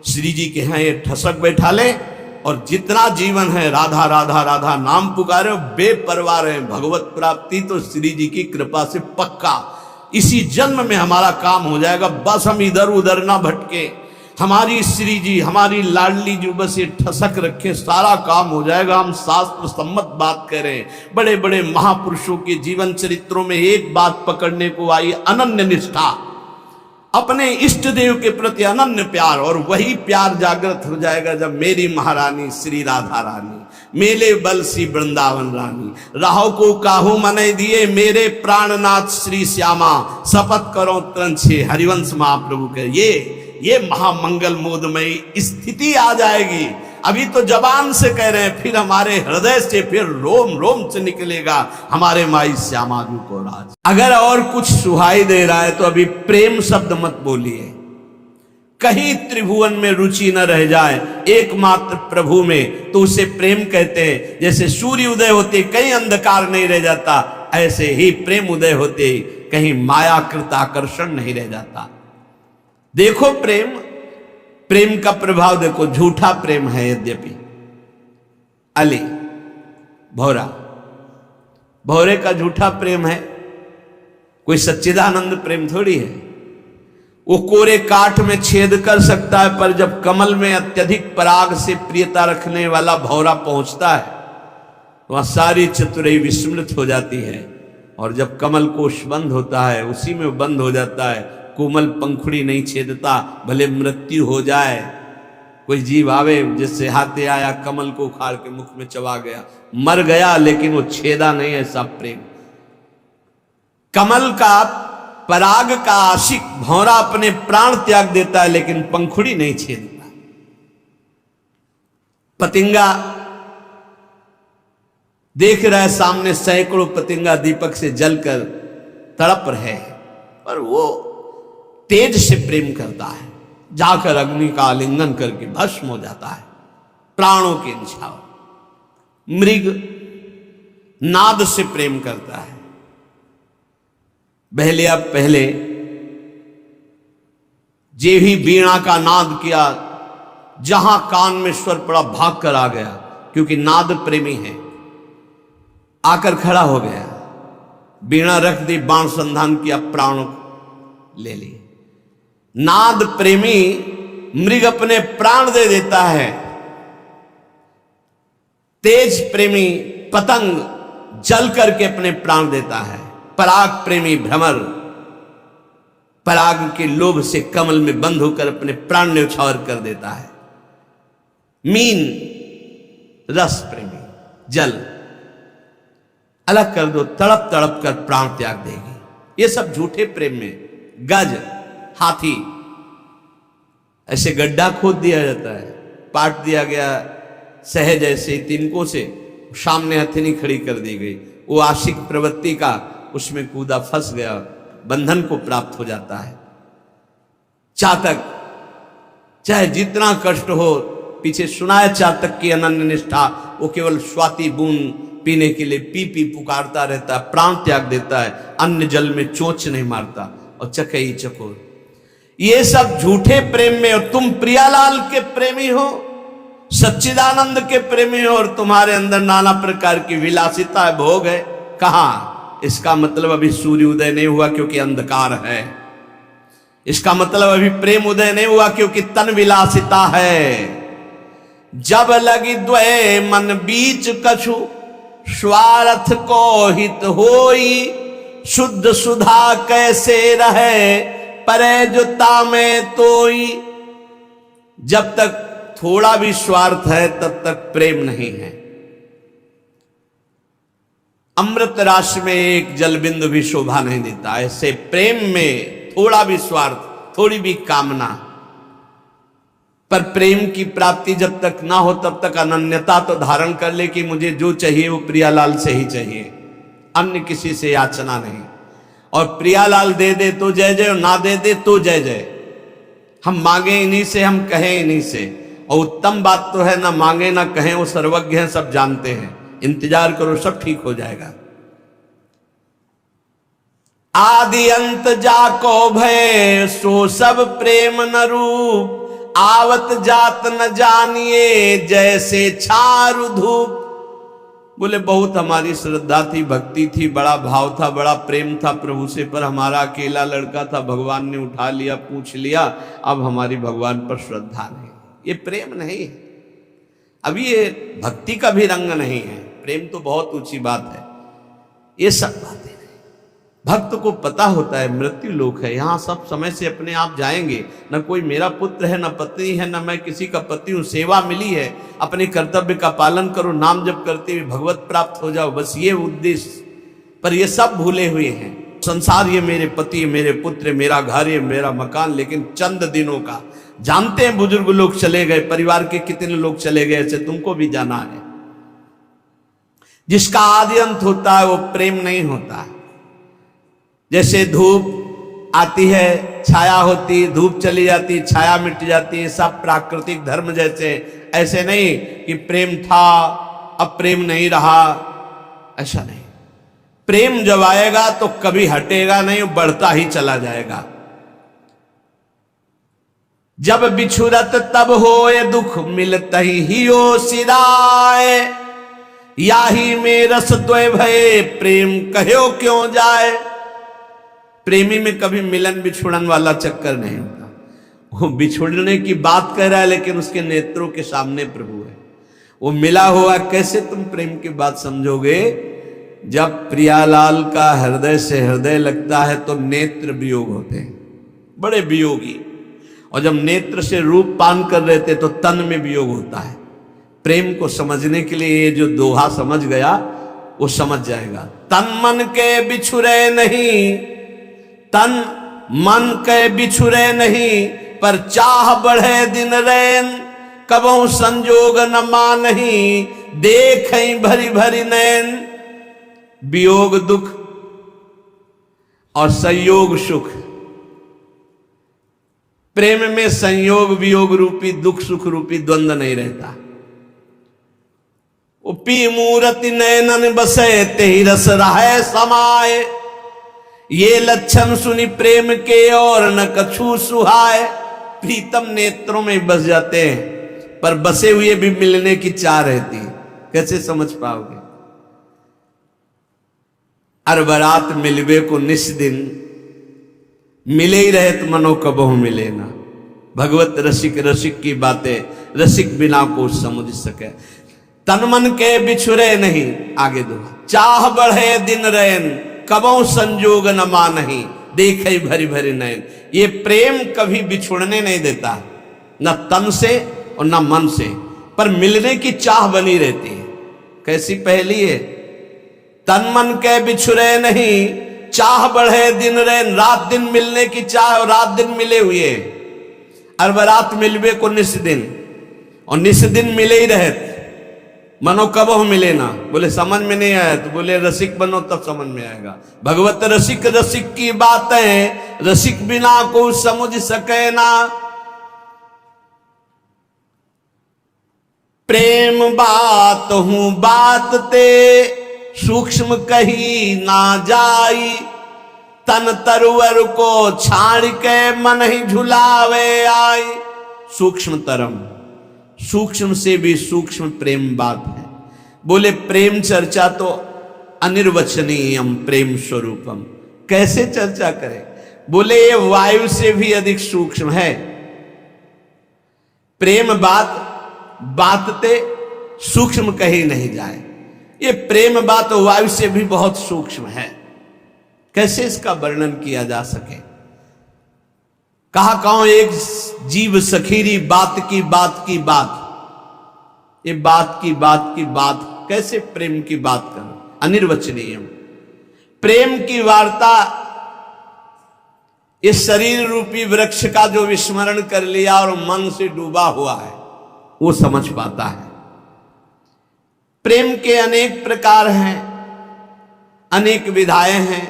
श्री जी के यहाँ ये ठसक बैठा लें और जितना जीवन है राधा राधा राधा नाम पुकारे, बेपरवाह रहे। भगवत प्राप्ति तो श्री जी की कृपा से पक्का इसी जन्म में हमारा काम हो जाएगा। बस हम इधर उधर ना भटके, हमारी श्री जी, हमारी लाडली जो बस ये ठसक रखे, सारा काम हो जाएगा। हम शास्त्र सम्मत बात करें, बड़े बड़े महापुरुषों के जीवन चरित्रों में एक बात पकड़ने को आई, अनन्य निष्ठा, अपने इष्ट देव के प्रति अनन्य प्यार। और वही प्यार जागृत हो जाएगा जब मेरी महारानी श्री राधा रानी, मेले बल सी वृंदावन रानी, राहो को काहू मने दिए मेरे प्राणनाथ श्री श्यामा, शपथ करो त्रंछे हरिवंश महाप्रभु के। ये महामंगल मोदमयी स्थिति आ जाएगी। अभी तो जबान से कह रहे हैं, फिर हमारे हृदय से, फिर रोम रोम से निकलेगा हमारे माई श्यामा जी को राज। अगर और कुछ सुहाई दे रहा है तो अभी प्रेम शब्द मत बोलिए, कहीं त्रिभुवन में रुचि न रह जाए, एकमात्र प्रभु में, तो उसे प्रेम कहते हैं। जैसे सूर्य उदय होते कहीं अंधकार नहीं रह जाता, ऐसे ही प्रेम उदय होते कहीं मायाकृत आकर्षण नहीं रह जाता। देखो प्रेम का प्रभाव देखो, झूठा प्रेम है यद्यपि। अली भौरे का झूठा प्रेम है, कोई सच्चिदानंद प्रेम थोड़ी है। वो कोरे काठ में छेद कर सकता है, पर जब कमल में अत्यधिक पराग से प्रियता रखने वाला भौरा पहुंचता है, वह सारी चतुराई विस्मृत हो जाती है। और जब कमल कोश बंद होता है, उसी में बंद हो जाता है। कोमल पंखुड़ी नहीं छेदता, भले मृत्यु हो जाए। कोई जीव आवे, जिससे हाथे आया, कमल को उखाड़ के मुख में चबा गया, मर गया, लेकिन वो छेदा नहीं। ऐसा प्रेम, कमल का पराग का आशिक भौरा अपने प्राण त्याग देता है, लेकिन पंखुड़ी नहीं छेदता। पतिंगा देख रहा है सामने सैकड़ों पतिंगा दीपक से जलकर तड़प रहे, पर वो तेज से प्रेम करता है, जाकर अग्नि का आलिंगन करके भस्म हो जाता है, प्राणों के निछावर। मृग नाद से प्रेम करता है। पहले जे ही वीणा का नाद किया, जहां कान में स्वर पड़ा भाग कर आ गया, क्योंकि नाद प्रेमी है। आकर खड़ा हो गया, वीणा रख दी, बाण संधान किया, प्राण ले लिए। नाद प्रेमी मृग अपने प्राण दे देता है। तेज प्रेमी पतंग जल करके अपने प्राण देता है। पराग प्रेमी भ्रमर पराग के लोभ से कमल में बंद होकर अपने प्राण न्यौछावर कर देता है। मीन रस प्रेमी जल अलग कर दो, तड़प तड़प कर प्राण त्याग देगी। ये सब झूठे प्रेम में। गज हाथी, ऐसे गड्ढा खोद दिया जाता है, पाट दिया गया सहज ऐसे तिनकों से, सामने हथेली खड़ी कर दी गई, वो आशिक प्रवृत्ति का उसमें कूदा, फंस गया, बंधन को प्राप्त हो जाता है। चातक, चाहे जितना कष्ट हो, पीछे सुना है चातक की अनन्य निष्ठा, वो केवल स्वाति बूंद पीने के लिए पी पी पुकारता रहता है, प्राण त्याग देता है, अन्य जल में चोंच नहीं मारता, और चकई चकोर। ये सब झूठे प्रेम में। और तुम प्रियालाल के प्रेमी हो, सच्चिदानंद के प्रेमी हो, और तुम्हारे अंदर नाना प्रकार की विलासिता है, भोग है। कहां? इसका मतलब अभी सूर्य उदय नहीं हुआ, क्योंकि अंधकार है। इसका मतलब अभी प्रेम उदय नहीं हुआ, क्योंकि तन विलासिता है। जब लगी द्वय मन बीच कछु, स्वार्थ को हित होई, शुद्ध सुधा कैसे रहे, परे जुता में तोई। जब तक थोड़ा भी स्वार्थ है, तब तक प्रेम नहीं है। अमृत राशि में एक जल बिंदु भी शोभा नहीं देता। ऐसे प्रेम में थोड़ा भी स्वार्थ, थोड़ी भी कामना, पर प्रेम की प्राप्ति जब तक ना हो तब तक अनन्यता तो धारण कर ले कि मुझे जो चाहिए वो प्रियालाल से ही चाहिए, अन्य किसी से याचना नहीं। और प्रियालाल दे दे तो जय जय, ना दे दे तो जय जय। हम मांगे इन्हीं से, हम कहें इन्हीं से। और उत्तम बात तो है, ना मांगे ना कहें, वो सर्वज्ञ हैं, सब जानते हैं। इंतजार करो, सब ठीक हो जाएगा। आदि अंत जाको भय, सो सब प्रेम न रूप। आवत जात न जानिए, जैसे छारु धूप। बोले बहुत हमारी श्रद्धा थी, भक्ति थी, बड़ा भाव था, बड़ा प्रेम था प्रभु से, पर हमारा अकेला लड़का था, भगवान ने उठा लिया, पूछ लिया, अब हमारी भगवान पर श्रद्धा नहीं। ये प्रेम नहीं है, अभी ये भक्ति का भी रंग नहीं है। प्रेम तो बहुत ऊंची बात है, ये सब बातें नहीं। भक्त को पता होता है मृत्यु लोक है, यहां सब समय से अपने आप जाएंगे। न कोई मेरा पुत्र है, न पत्नी है, न मैं किसी का पति हूं। सेवा मिली है, अपने कर्तव्य का पालन करो, नाम जप करते हुए भगवत प्राप्त हो जाओ, बस ये उद्देश्य। पर ये सब भूले हुए हैं। संसार ये मेरे पति, मेरे पुत्र, मेरा घर, ये मेरा मकान, लेकिन चंद दिनों का। जानते हैं बुजुर्ग लोग चले गए, परिवार के कितने लोग चले गए, ऐसे तुमको भी जाना है। जिसका आदि अंत होता है वो प्रेम नहीं होता। जैसे धूप आती है, छाया होती, धूप चली जाती, छाया मिट जाती है, सब प्राकृतिक धर्म जैसे। ऐसे नहीं कि प्रेम था अब प्रेम नहीं रहा, ऐसा नहीं। प्रेम जब आएगा तो कभी हटेगा नहीं, बढ़ता ही चला जाएगा। जब बिछुरत तब होए दुख, मिलत ही हो सिराए। याही में रस द्वय भये, प्रेम कहो क्यों जाए। प्रेमी में कभी मिलन बिछुड़न वाला चक्कर नहीं होता। वो बिछुड़ने की बात कर रहा है, लेकिन उसके नेत्रों के सामने प्रभु है। वो मिला हुआ, कैसे तुम प्रेम की बात समझोगे। जब प्रियालाल का हृदय से हृदय लगता है तो नेत्र वियोग होते हैं, बड़े वियोगी। और जब नेत्र से रूप पान कर रहे थे तो तन में वियोग होता है। प्रेम को समझने के लिए ये जो दोहा समझ गया वो समझ जाएगा। तन मन के बिछुरे नहीं, तन मन के बिछुरे नहीं, पर चाह बढ़े दिन रैन। कबहु संजोग न मानही, देखें भरी भरी नैन। वियोग दुख और संयोग सुख। प्रेम में संयोग वियोग रूपी दुख सुख रूपी द्वंद्व नहीं रहता। उपी मूर्ति नैनन बसे, तेहि रस रहे समाये। ये लक्षण सुनी प्रेम के, और न कछु सुहाए। प्रीतम नेत्रों में बस जाते हैं, पर बसे हुए भी मिलने की चाह रहती है। कैसे समझ पाओगे। अरबरात मिलवे को निस दिन, मिले ही रहे तो मनो कबहु मिले ना। भगवत रसिक रसिक की बातें रसिक बिना को समझ सके। तन मन के बिछुरे नहीं, आगे दो। चाह बढ़े दिन रैन, कबहु संजोग न मानही। देखे भरी भरी नैन। ये प्रेम कभी बिछुड़ने नहीं देता, न तन से और न मन से, पर मिलने की चाह बनी रहती है। कैसी पहेली है। तन मन के बिछुरे नहीं, चाह बढ़े दिन रैन। रात दिन मिलने की चाह, और रात दिन मिले हुए। अरबरात मिलवे को निस दिन, और निस दिन मिले ही रहे। मनो कबहु मिले ना। बोले समझ में नहीं आया, तो बोले रसिक बनो तब समझ में आएगा। भगवत रसिक रसिक की बातें, रसिक बिना को समझ सके ना। प्रेम बात हूं बात ते, सूक्ष्म कही ना जाई। तन तरुवर को छाड़ के, मन ही झुलावे आई। सूक्ष्म तरम, सूक्ष्म से भी सूक्ष्म प्रेम बात है। बोले प्रेम चर्चा तो अनिर्वचनीयम प्रेम स्वरूपम। कैसे चर्चा करें। बोले ये वायु से भी अधिक सूक्ष्म है। प्रेम बात बातते सूक्ष्म कही नहीं जाए। ये प्रेम बात वायु से भी बहुत सूक्ष्म है। कैसे इसका वर्णन किया जा सके। कहा कहूं एक जीव सखीरी बात की बात की बात। ये बात की बात की बात, कैसे प्रेम की बात करो। अनिर्वचनीय। प्रेम की वार्ता इस शरीर रूपी वृक्ष का जो विस्मरण कर लिया और मन से डूबा हुआ है वो समझ पाता है। प्रेम के अनेक प्रकार हैं, अनेक विधाएं हैं।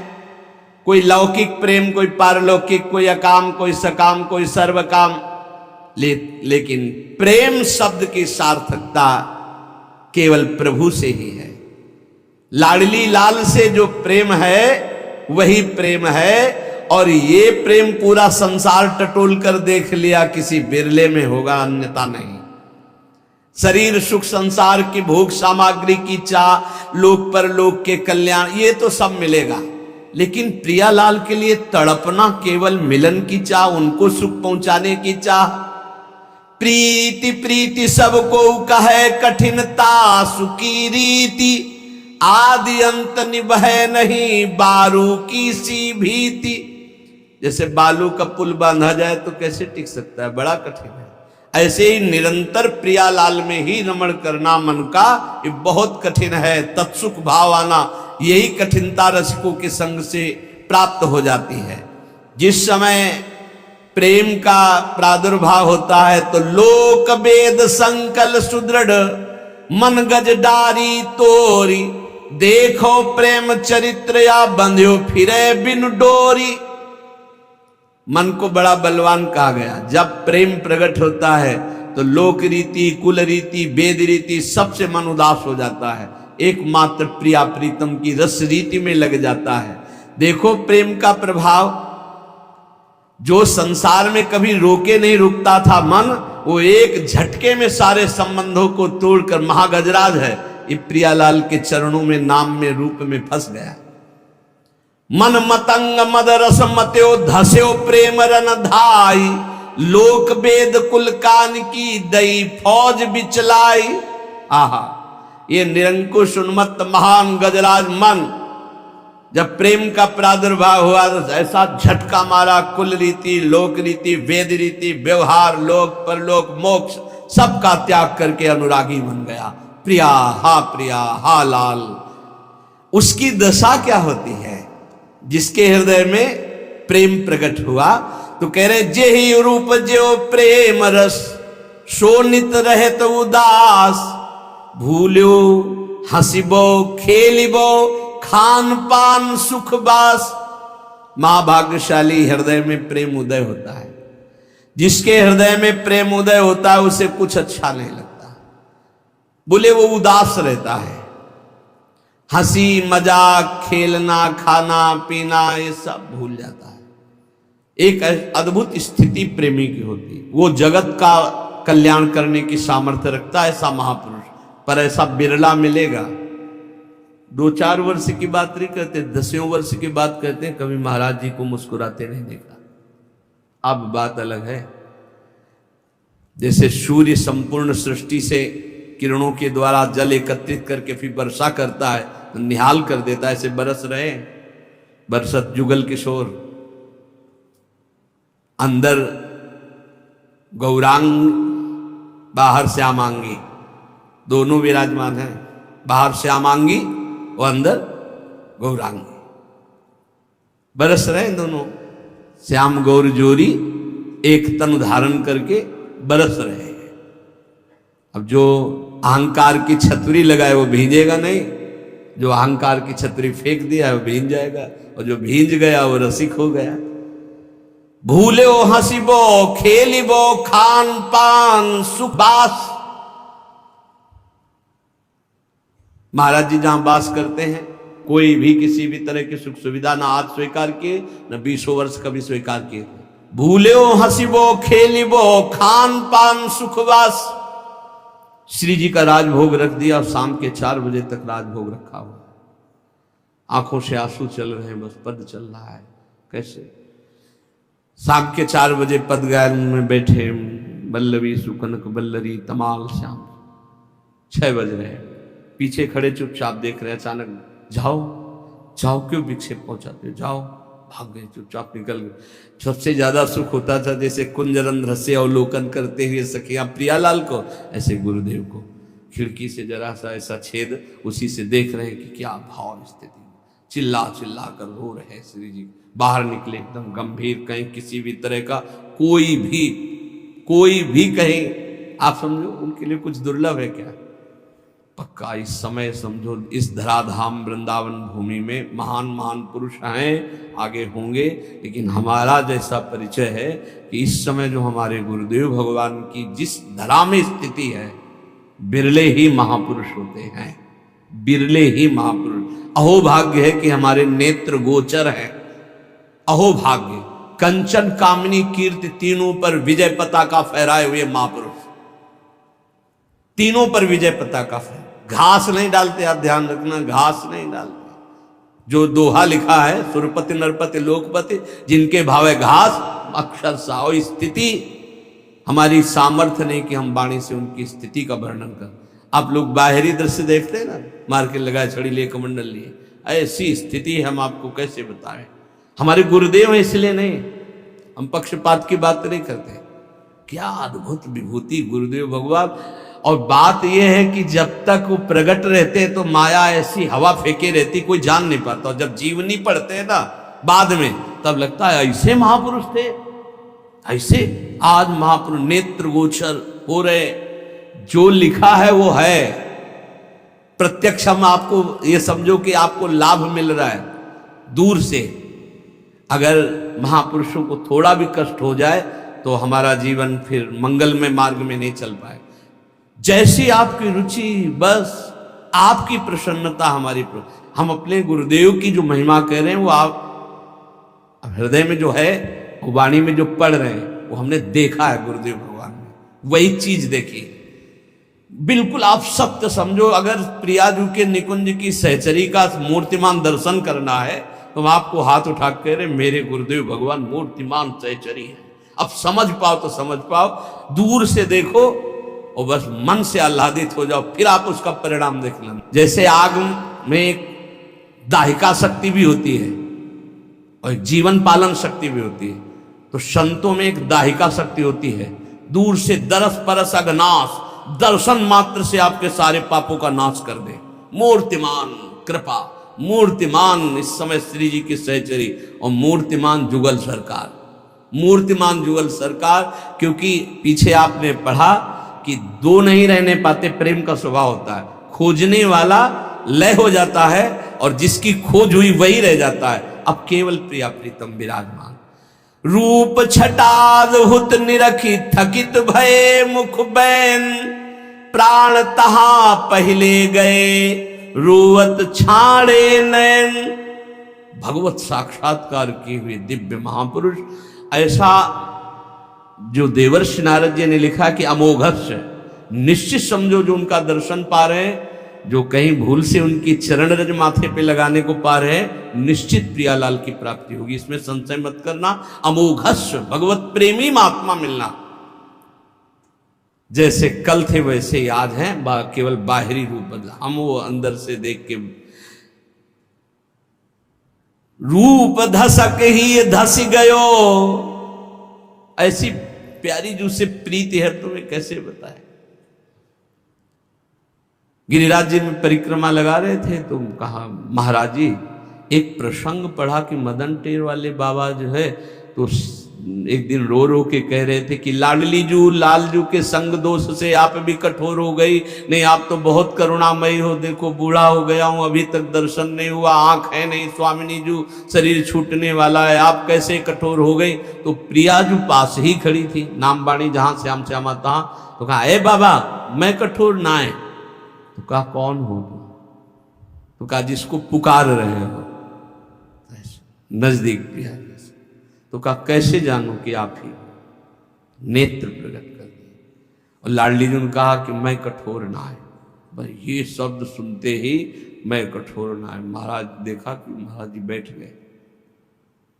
कोई लौकिक प्रेम, कोई पारलौकिक, कोई अकाम, कोई सकाम, कोई सर्वकाम। लेकिन प्रेम शब्द की सार्थकता केवल प्रभु से ही है। लाडली लाल से जो प्रेम है वही प्रेम है। और ये प्रेम पूरा संसार टटोल कर देख लिया, किसी बिरले में होगा, अन्यथा नहीं। शरीर सुख, संसार की भोग सामग्री की चाह, लोक परलोक के कल्याण, ये तो सब मिलेगा। लेकिन प्रियालाल के लिए तड़पना केवल मिलन की चाह, उनको सुख पहुंचाने की चाह। प्रीति प्रीति सबको कहे, कठिनता सुखी रीति, आदि अंत निभय नहीं, बारू की सी भीति। जैसे बालू का पुल बांधा जाए तो कैसे टिक सकता है, बड़ा कठिन है। ऐसे ही निरंतर प्रियालाल में ही रमण करना मन का ये बहुत कठिन है। तत्सुख भाव आना, यही कठिनता रसिकों के संग से प्राप्त हो जाती है। जिस समय प्रेम का प्रादुर्भाव होता है तो लोक वेद संकल सुदृढ़, मन गज डारी तोरी, देखो प्रेम चरित्र या बंध्यो फिरे बिन डोरी। मन को बड़ा बलवान कहा गया। जब प्रेम प्रकट होता है तो लोक रीति, कुल रीति, वेद रीति, सबसे मन उदास हो जाता है। एकमात्र प्रिया प्रीतम की रस रीति में लग जाता है। देखो प्रेम का प्रभाव, जो संसार में कभी रोके नहीं रुकता था मन, वो एक झटके में सारे संबंधों को तोड़कर महागजराज है, ये प्रियालाल के चरणों में, नाम में, रूप में फंस गया। मन मतंग मद रस मत्यो, धस्यो प्रेम रन धाई, लोक वेद कुल कान की दई, फौज बिचलाई। आहा, ये निरंकुश उन्मत्त महान गजराज मन जब प्रेम का प्रादुर्भाव हुआ तो ऐसा झटका मारा। कुल रीति, लोक रीति, वेद रीति, व्यवहार, लोक परलोक, मोक्ष, सबका त्याग करके अनुरागी बन गया। प्रिया हा लाल। उसकी दशा क्या होती है? जिसके हृदय में प्रेम प्रकट हुआ तो कह रहे, जे ही रूप जो प्रेम रस, शोनित रहे तो उदास, भूलो हंसिबो खेलिबो, खान पान सुख बास। महाभाग्यशाली हृदय में प्रेम उदय होता है। जिसके हृदय में प्रेम उदय होता है उसे कुछ अच्छा नहीं लगता, बोले वो उदास रहता है। हंसी मजाक, खेलना, खाना पीना, ये सब भूल जाता है। एक अद्भुत स्थिति प्रेमी की होती है। वो जगत का कल्याण करने की सामर्थ्य रखता है ऐसा महापुरुष, पर ऐसा बिरला मिलेगा। 2-4 वर्ष की बात नहीं करते, 10वें वर्ष की बात करते हैं। कभी महाराज जी को मुस्कुराते नहीं देखा। अब बात अलग है। जैसे सूर्य संपूर्ण सृष्टि से किरणों के द्वारा जल एकत्रित करके फिर वर्षा करता है, तो निहाल कर देता है, ऐसे बरस रहे। बरसत जुगल किशोर, अंदर गौरांग, बाहर श्यामांगी, दोनों विराजमान हैं। बाहर श्यामांगी और अंदर गौरांगी, बरस रहे हैं दोनों। श्याम गौर जोरी एक तन धारण करके बरस रहे हैं। अब जो अहंकार की छतरी लगाए वो भींजेगा नहीं, जो अहंकार की छतरी फेंक दिया है वो भींज जाएगा, और जो भींज गया वो रसिक हो गया। भूले हंसिबो खेलिबो, खान पान सुख बास। महाराज जी जहां बास करते हैं कोई भी किसी भी तरह की सुख सुविधा ना आज स्वीकार किए, न 20 वर्ष कभी स्वीकार किए। भूले हंसिबो खेलिबो, खान पान सुखवास। श्री जी का राजभोग रख दिया और शाम के 4 बजे तक राजभोग रखा हुआ। आंखों से आंसू चल रहे हैं, बस पद चल रहा है। कैसे? शाम के 4 बजे पद गायन में बैठे, बल्लवी सुकनक बल्लरी तमाल श्याम। 6 बज रहे हैं, पीछे खड़े चुपचाप देख रहे हैं। अचानक जाओ जाओ, क्यों विक्षेप पहुंचाते हो, जाओ। भाग गए, चुपचाप निकल गए। सबसे ज्यादा सुख होता था जैसे कुंजरंध्र से अवलोकन करते हुए सखियां प्रियालाल को, ऐसे गुरुदेव को, खिड़की से जरा सा ऐसा छेद, उसी से देख रहे हैं कि क्या भाव स्थिति, चिल्ला चिल्ला कर रो रहे हैं श्री जी। बाहर निकले एकदम गंभीर, कहीं किसी भी तरह का कोई भी कहीं आप समझो उनके लिए कुछ दुर्लभ है क्या? पक्का इस समय समझो इस धराधाम वृंदावन भूमि में महान महान पुरुष हैं, आगे होंगे, लेकिन हमारा जैसा परिचय है कि इस समय जो हमारे गुरुदेव भगवान की जिस धरा में स्थिति है, बिरले ही महापुरुष होते हैं, बिरले ही महापुरुष। अहो भाग्य है कि हमारे नेत्र गोचर है, अहो भाग्य। कंचन कामिनी कीर्ति तीनों पर विजय पताका फहराए हुए महापुरुष, तीनों पर विजय पताका फहराए। घास नहीं डालते, आप ध्यान रखना, घास नहीं डालते। जो दोहा लिखा है, सुरपति नरपति लोकपति जिनके भावे घास, अक्षर सा स्थिति हमारी सामर्थ्य नहीं कि हम वाणी से उनकी स्थिति का वर्णन कर। आप लोग बाहरी दृश्य देखते हैं ना, मार्केट लगाए, छड़ी लिए, कमंडल लिए, ऐसी स्थिति हम आपको कैसे बताएं। हमारे गुरुदेव हैं इसलिए नहीं, हम पक्षपात की बात नहीं करते। क्या अद्भुत विभूति गुरुदेव भगवान। और बात यह है कि जब तक वो प्रकट रहते तो माया ऐसी हवा फेंके रहती, कोई जान नहीं पाता। और जब जीवनी पढ़ते हैं ना बाद में, तब लगता है ऐसे महापुरुष थे, ऐसे आज महापुरुष नेत्र गोचर हो रहे। जो लिखा है वो है प्रत्यक्ष। हम आपको ये समझो कि आपको लाभ मिल रहा है दूर से। अगर महापुरुषों को थोड़ा भी कष्ट हो जाए तो हमारा जीवन फिर मंगलमय मार्ग में नहीं चल पाए। जैसी आपकी रुचि, बस आपकी प्रसन्नता हमारी हम अपने गुरुदेव की जो महिमा कह रहे हैं वो आप हृदय में जो है, वो वाणी में जो पढ़ रहे हैं, वो हमने देखा है गुरुदेव भगवान में, वही चीज देखी। बिल्कुल आप सत्य समझो। अगर प्रियाजू के निकुंज की सहचरी का मूर्तिमान दर्शन करना है तो हम आपको हाथ उठा कर कह रहे मेरे गुरुदेव भगवान मूर्तिमान सहचरी है। अब समझ पाओ तो समझ पाओ, दूर से देखो और बस मन से आह्लादित हो जाओ, फिर आप उसका परिणाम देख लेना। जैसे आग में एक दाहिका शक्ति भी होती है और जीवन पालन शक्ति भी होती है, तो संतों में एक दाहिका शक्ति होती है। दूर से दरस परस अघनाश, दर्शन मात्र से आपके सारे पापों का नाश कर दे। मूर्तिमान कृपा, मूर्तिमान इस समय श्री जी की सहचरी और मूर्तिमान जुगल सरकार, मूर्तिमान जुगल सरकार। क्योंकि पीछे आपने पढ़ा कि दो नहीं रहने पाते, प्रेम का स्वभाव होता है। खोजने वाला लय हो जाता है और जिसकी खोज हुई वही रह जाता है। अब केवल प्रिया प्रीतम विराजमान। रूप छटाद हुत निरखी थकित भये मुख बैन, प्राण तहा पहले गए रोवत छाड़े नैन। भगवत साक्षात्कार किए हुए दिव्य महापुरुष। ऐसा जो देवर्षि नारद जी ने लिखा कि अमोघस्य, निश्चित समझो जो उनका दर्शन पा रहे हैं, जो कहीं भूल से उनकी चरण रज माथे पे लगाने को पा रहे हैं, निश्चित प्रियालाल की प्राप्ति होगी, इसमें संशय मत करना। अमोघस्य भगवत प्रेमी महात्मा मिलना। जैसे कल थे वैसे ही आज हैं, केवल बाहरी रूप बदला। हम वो अंदर से देख के रूप धसक ही धस गयो। ऐसी प्यारी जो से प्रीति है तुम्हें कैसे बताए। गिरिराज जी में परिक्रमा लगा रहे थे तो कहा महाराज जी, एक प्रसंग पढ़ा कि मदन टेर वाले बाबा जो है तो एक दिन रो रो के कह रहे थे कि लाडली जू लालजू के संग दोष से आप भी कठोर हो गई। नहीं, आप तो बहुत करुणामयी हो, देखो बूढ़ा हो गया हूं, अभी तक दर्शन नहीं हुआ, आंख है नहीं, स्वामिनी जू शरीर छूटने वाला है, आप कैसे कठोर हो गई। तो प्रिया जू पास ही खड़ी थी, नाम बाणी जहां श्याम श्यामा तहां। तो कहा ए बाबा मैं कठोर ना है। तो कहा कौन हो तुम? तो कहा जिसको पुकार रहे हो। नजदीक प्रिया। तो कहा कैसे जानूं कि आप ही? नेत्र प्रकट कर दिए। और लाडली जी ने कहा कि मैं कठोर ना है। बस ये शब्द सुनते ही मैं कठोर ना है, महाराज देखा कि महाराज जी बैठ गए।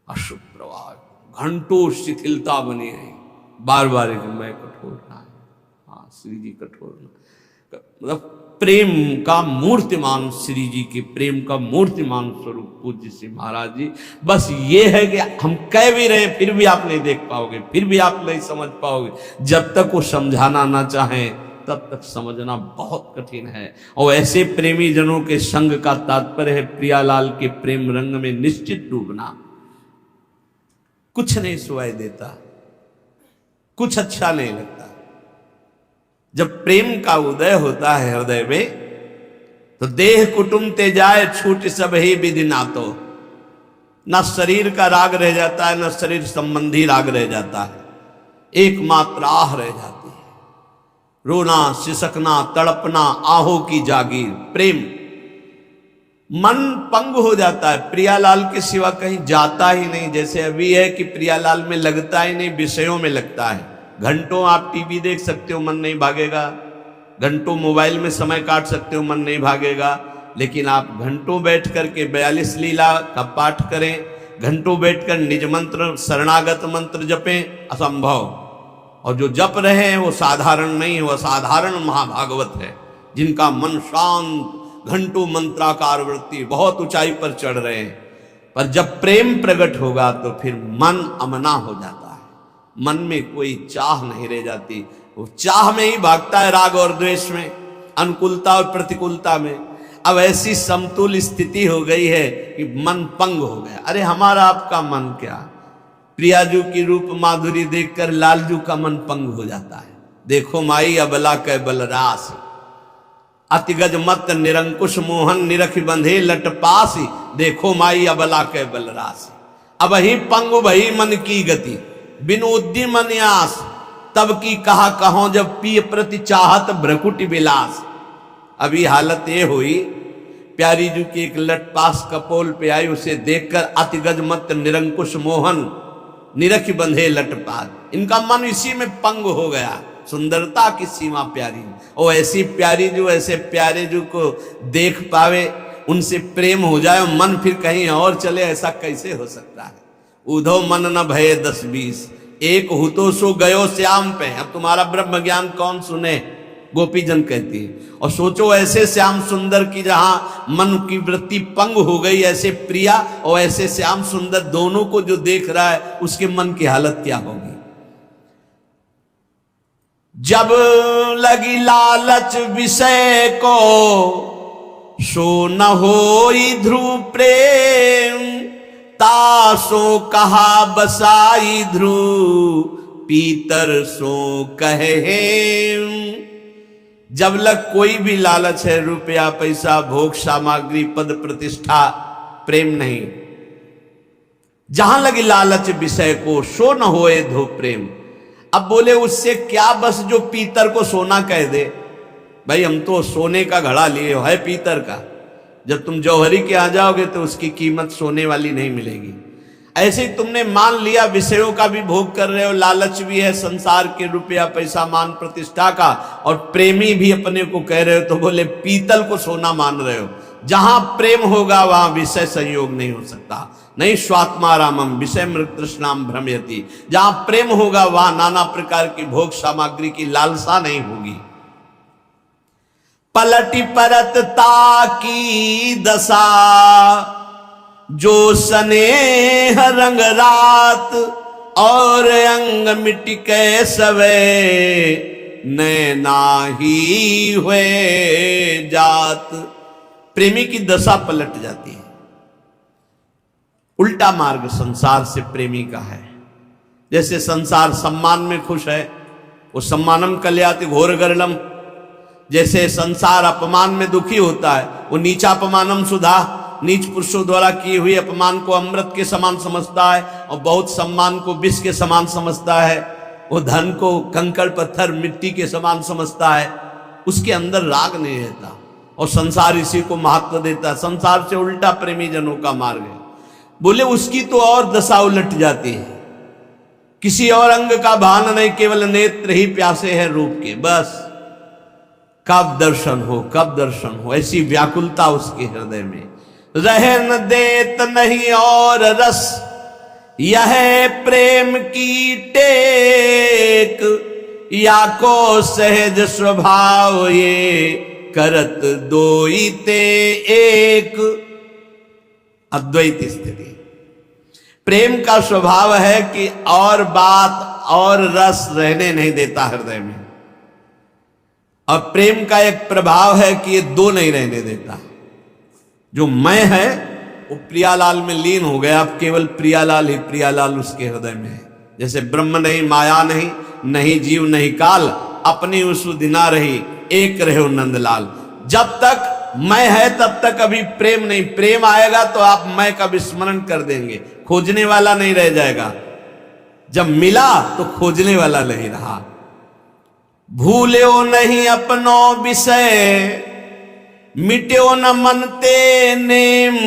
अशुभ प्रवाह, घंटों शिथिलता बनी रही, बार बार मैं कठोर ना है। हाँ श्री जी कठोर ना, मतलब प्रेम का मूर्तिमान, श्री जी के प्रेम का मूर्तिमान स्वरूप पूज्य श्री महाराज जी। बस ये है कि हम कह भी रहे फिर भी आप नहीं देख पाओगे, फिर भी आप नहीं समझ पाओगे। जब तक वो समझाना ना चाहें तब तक समझना बहुत कठिन है। और ऐसे प्रेमी जनों के संग का तात्पर्य है प्रियालाल के प्रेम रंग में निश्चित डूबना। कुछ नहीं सुनाई देता, कुछ अच्छा नहीं लगता। जब प्रेम का उदय होता है हृदय में तो देह कुटुंब ते जाए छूट सब ही विधि नातो। न शरीर का राग रह जाता है, न शरीर संबंधी राग रह जाता है, एकमात्र आह रह जाती है। रोना, सिसकना, तड़पना, आहों की जागीर, प्रेम। मन पंग हो जाता है, प्रियालाल के सिवा कहीं जाता ही नहीं। जैसे अभी है कि प्रियालाल में लगता ही नहीं, विषयों में लगता है। घंटों आप टीवी देख सकते हो, मन नहीं भागेगा। घंटों मोबाइल में समय काट सकते हो, मन नहीं भागेगा। लेकिन आप घंटों बैठ करके 42 लीला का पाठ करें, घंटों बैठकर निज मंत्र, शरणागत मंत्र जपें, असंभव। और जो जप रहे हैं वो साधारण नहीं, वो असाधारण महाभागवत है, जिनका मन शांत, घंटों मंत्राकार वृत्ति, बहुत ऊंचाई पर चढ़ रहे हैं। पर जब प्रेम प्रकट होगा तो फिर मन अमना हो जाता है, मन में कोई चाह नहीं रह जाती। वो चाह में ही भागता है, राग और द्वेष में, अनुकूलता और प्रतिकूलता में। अब ऐसी समतुल स्थिति हो गई है कि मन पंग हो गया। अरे हमारा आपका मन क्या, प्रियाजू की रूप माधुरी देखकर लालजू का मन पंग हो जाता है। देखो माई अबला कै बलरास, अतिगज मत निरंकुश मोहन निरख बंधे लट पासी। देखो माई अबला कै बलरास, अब ही पंग भई मन की गति, बिनु उद्यम न्यास। तब की कहा कहो जब पिय प्रति चाहत भ्रकुटि विलास। अभी हालत ये हुई, प्यारी जी की एक लटपास कपोल पे आई, उसे देखकर अतिगज मत निरंकुश मोहन निरख बंधे लटपात। इनका मन इसी में पंग हो गया, सुंदरता की सीमा प्यारी। और ऐसी प्यारी जो ऐसे प्यारे जो को देख पावे, उनसे प्रेम हो जाए, मन फिर कहीं और चले, ऐसा कैसे हो सकता है। उधो मन न भये 10-20, एक हुतो सो गयो श्याम पे। अब तुम्हारा ब्रह्म ज्ञान कौन सुने, गोपीजन कहती है। और सोचो ऐसे श्याम सुंदर की जहां मन की वृत्ति पंग हो गई, ऐसे प्रिया और ऐसे श्याम सुंदर दोनों को जो देख रहा है, उसके मन की हालत क्या होगी। जब लगी लालच विषय को, सो न होई ध्रुव प्रेम, तासो कहा बसाई ध्रुव, पीतर सो कहे। जब लग कोई भी लालच है, रुपया पैसा भोग सामग्री पद प्रतिष्ठा, प्रेम नहीं। जहां लगी लालच विषय को, सो न होए ध्रुव प्रेम। अब बोले उससे क्या बस जो पीतर को सोना कह दे। भाई हम तो सोने का घड़ा लिए है पीतर का, जब तुम जौहरी के आ जाओगे तो उसकी कीमत सोने वाली नहीं मिलेगी। ऐसे ही तुमने मान लिया विषयों का भी भोग कर रहे हो, लालच भी है संसार के, रुपया पैसा मान प्रतिष्ठा का, और प्रेमी भी अपने को कह रहे हो, तो बोले पीतल को सोना मान रहे हो। जहां प्रेम होगा वहां विषय संयोग नहीं हो सकता। नहीं स्वात्मारामम विषय मृत तृष्णाम भ्रमयति। जहां प्रेम होगा वहां नाना प्रकार की भोग सामग्री की लालसा नहीं होगी। पलटी परतता की दशा, जो स्नेह रंग रात, और अंग मिट के सवे, नैना ही हुए जात। प्रेमी की दशा पलट जाती है, उल्टा मार्ग संसार से प्रेमी का है। जैसे संसार सम्मान में खुश है, वो सम्मानम कल्याति घोर गरलम। जैसे संसार अपमान में दुखी होता है, वो नीचा अपमानम सुधा, नीच पुरुषों द्वारा की हुई अपमान को अमृत के समान समझता है, और बहुत सम्मान को विष के समान समझता है। वो धन को कंकड़ पत्थर मिट्टी के समान समझता है, उसके अंदर राग नहीं रहता, और संसार इसी को महत्व देता है। संसार से उल्टा प्रेमी जनों का मार्ग है। बोले उसकी तो और दशा उलट जाती है, किसी और अंग का भान नहीं, केवल नेत्र ही प्यासे हैं रूप के। बस कब दर्शन हो, कब दर्शन हो, ऐसी व्याकुलता उसके हृदय में। रहे न देत नहीं और रस, यह प्रेम की टेक, या को सहज स्वभाव ये, करत दोई ते एक। अद्वैत स्थिति। प्रेम का स्वभाव है कि और बात और रस रहने नहीं देता हृदय में। और प्रेम का एक प्रभाव है कि ये दो नहीं रहने देता। जो मैं है वो प्रियालाल में लीन हो गया, अब केवल प्रियालाल ही प्रियालाल उसके हृदय में है। जैसे ब्रह्म नहीं, माया नहीं, नहीं जीव नहीं काल, अपनी उस दिना रही, एक रहे नंदलाल। जब तक मैं है तब तक अभी प्रेम नहीं। प्रेम आएगा तो आप मैं का विस्मरण कर देंगे, खोजने वाला नहीं रह जाएगा। जब मिला तो खोजने वाला नहीं रहा। भूल्यो नहीं अपनो विषय, मिट्यो न मन ते नेम,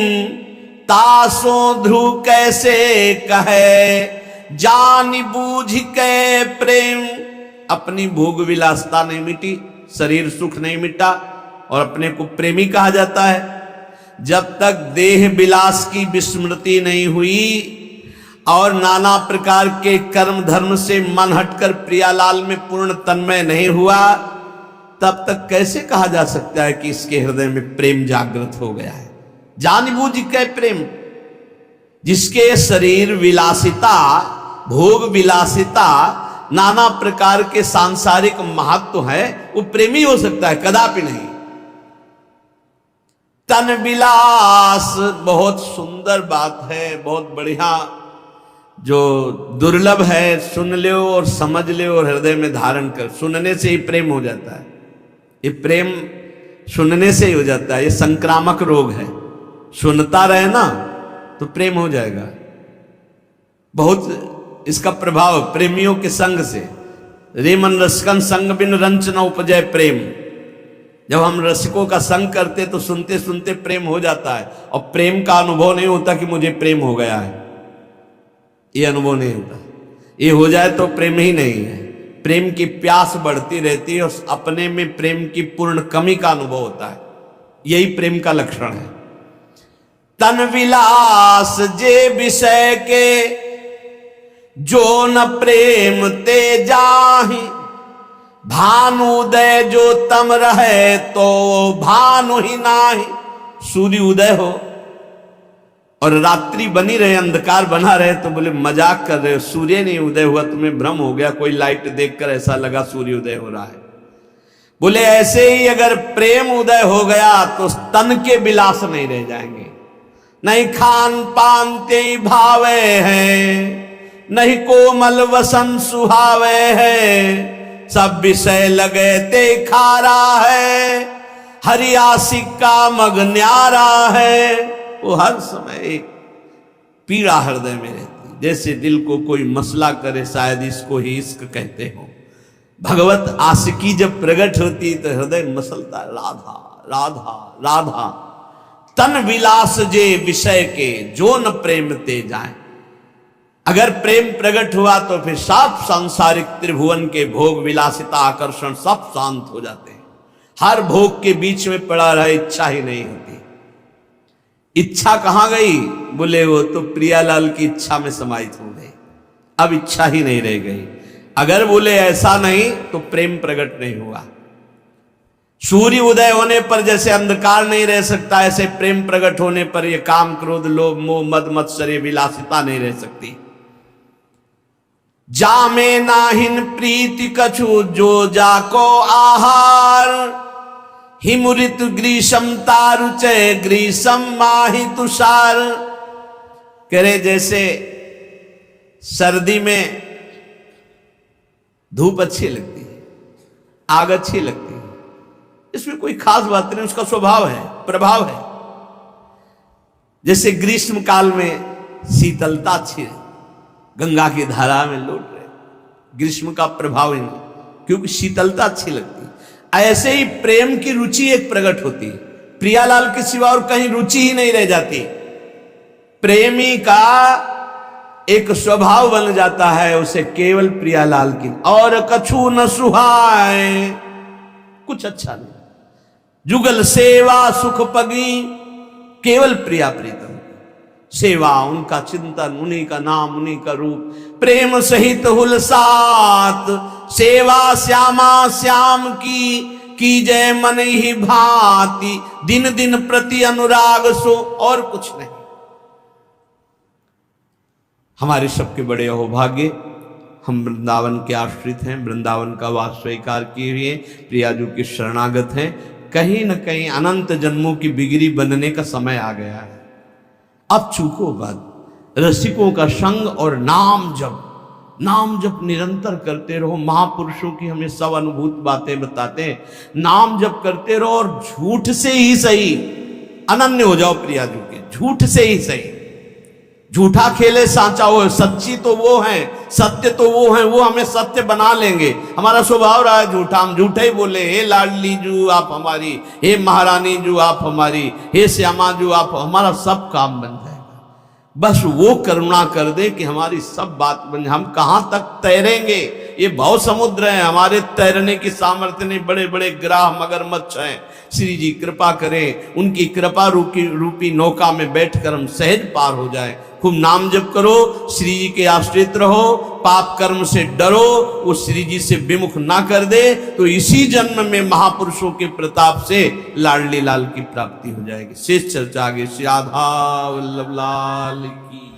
तासो ध्रुव कैसे कहे, जान बूझ के प्रेम। अपनी भोग विलासता नहीं मिटी, शरीर सुख नहीं मिटा, और अपने को प्रेमी कहा जाता है। जब तक देह विलास की विस्मृति नहीं हुई और नाना प्रकार के कर्म धर्म से मन हटकर प्रियालाल में पूर्ण तन्मय नहीं हुआ, तब तक कैसे कहा जा सकता है कि इसके हृदय में प्रेम जागृत हो गया है। जानबूझ के प्रेम, जिसके शरीर विलासिता, भोग विलासिता, नाना प्रकार के सांसारिक महत्व है, वो प्रेमी हो सकता है, कदापि नहीं। तन विलास बहुत सुंदर बात है, बहुत बढ़िया, जो दुर्लभ है। सुन लो और समझ लो और हृदय में धारण कर। सुनने से ही प्रेम हो जाता है। ये प्रेम सुनने से ही हो जाता है। ये संक्रामक रोग है। सुनता रहे ना तो प्रेम हो जाएगा। बहुत इसका प्रभाव प्रेमियों के संग से। रेमन रसकन संग बिन रंच न उपजय प्रेम। जब हम रसिकों का संग करते तो सुनते सुनते प्रेम हो जाता है, और प्रेम का अनुभव नहीं होता कि मुझे प्रेम हो गया है। ये अनुभव नहीं होता। ये हो जाए तो प्रेम ही नहीं है। प्रेम की प्यास बढ़ती रहती है और अपने में प्रेम की पूर्ण कमी का अनुभव होता है। यही प्रेम का लक्षण है। तन विलास जे विषय के, जो न प्रेम ते जाहि, भानुदय जो तम रहे तो भानु ही नाही। सूर्य उदय हो और रात्रि बनी रहे, अंधकार बना रहे, तो बोले मजाक कर रहे हो, सूर्य नहीं उदय हुआ, तुम्हें भ्रम हो गया, कोई लाइट देखकर ऐसा लगा सूर्य उदय हो रहा है। बोले ऐसे ही अगर प्रेम उदय हो गया तो तन के विलास नहीं रह जाएंगे। नहीं खान पान ते भावे है, नहीं कोमल वसन सुहावे है, सब विषय लगे ते खारा है, हरियासिक का मग न्यारा है। वो हर समय एक पीड़ा हृदय में रहती, जैसे दिल को कोई मसला करे, शायद इसको ही इश्क कहते हो। भगवत आशिकी जब प्रकट होती तो हृदय मसलता, राधा राधा राधा। तन विलास जे विषय के, जो न प्रेम ते जाए। अगर प्रेम प्रकट हुआ तो फिर सब सांसारिक त्रिभुवन के भोग विलासिता आकर्षण सब शांत हो जाते हैं। हर भोग के बीच में पड़ा रहे, इच्छा ही नहीं होती। इच्छा कहां गई? बोले वो तो प्रियालाल की इच्छा में समाहित हो गई, अब इच्छा ही नहीं रह गई। अगर बोले ऐसा नहीं तो प्रेम प्रकट नहीं हुआ। सूर्य उदय होने पर जैसे अंधकार नहीं रह सकता, ऐसे प्रेम प्रकट होने पर ये काम क्रोध लोभ मोह मद मत्सर्य विलासिता नहीं रह सकती। जामे नाहिन प्रीति कछु, जो जाको आहार, हिमुरित ग्रीषम तारुचय, ग्रीषम माहि तुषार। कह रहे जैसे सर्दी में धूप अच्छी लगती है, आग अच्छी लगती है, इसमें कोई खास बात नहीं, उसका स्वभाव है, प्रभाव है। जैसे ग्रीष्म काल में शीतलता अच्छी है, गंगा की धारा में लौट रहे, ग्रीष्म का प्रभाव ही नहीं, क्योंकि शीतलता अच्छी लगती है। ऐसे ही प्रेम की रुचि एक प्रकट होती है। प्रियालाल के सिवा और कहीं रुचि ही नहीं रह जाती। प्रेमी का एक स्वभाव बन जाता है, उसे केवल प्रियालाल की, और कछु न सुहाए, कुछ अच्छा नहीं। जुगल सेवा सुख पगी, केवल प्रिया प्रीतम सेवा, उनका चिंतन, उन्हीं का नाम, उन्हीं का रूप, प्रेम सहित हुलसात, सेवा श्यामा श्याम की जय मन ही भांति, दिन दिन प्रति अनुराग सो, और कुछ नहीं। हमारे सबके बड़े अहोभाग्य, हम वृंदावन के आश्रित हैं, वृंदावन का वास स्वीकार किए हुए, प्रियाजू के शरणागत हैं। कहीं न कहीं अनंत जन्मों की बिगड़ी बनने का समय आ गया है। अब चूको बात, रसिकों का संग और नाम जप निरंतर करते रहो। महापुरुषों की हमें सब अनुभूत बातें बताते हैं। नाम जप करते रहो और झूठ से ही सही अनन्य हो जाओ प्रियाजू के, झूठ से ही सही। झूठा खेले सांचा हो, सच्ची तो वो है, सत्य तो वो है, वो हमें सत्य बना लेंगे। हमारा स्वभाव रहा है झूठा, हम झूठा ही बोले। हे लाडली जू आप हमारी, हे महारानी जू आप हमारी, हे श्यामा जू आप, हमारा सब काम बन जाएगा। बस वो करुणा कर दे कि हमारी सब बात बन जाए। हम कहाँ तक तैरेंगे, ये भव समुद्र है, हमारे तैरने की सामर्थ्य नहीं। बड़े बड़े ग्राह मगरमच्छ हैं, श्री जी कृपा करें, उनकी कृपा रूपी नौका में बैठकर हम सहज पार हो जाए। खूब नाम जप करो, श्री जी के आश्रित रहो, पाप कर्म से डरो, वो श्री जी से विमुख ना कर दे तो इसी जन्म में महापुरुषों के प्रताप से लाडली लाल की प्राप्ति हो जाएगी। शेष चर्चा आगे। श्री राधा वल्लभ लाल की।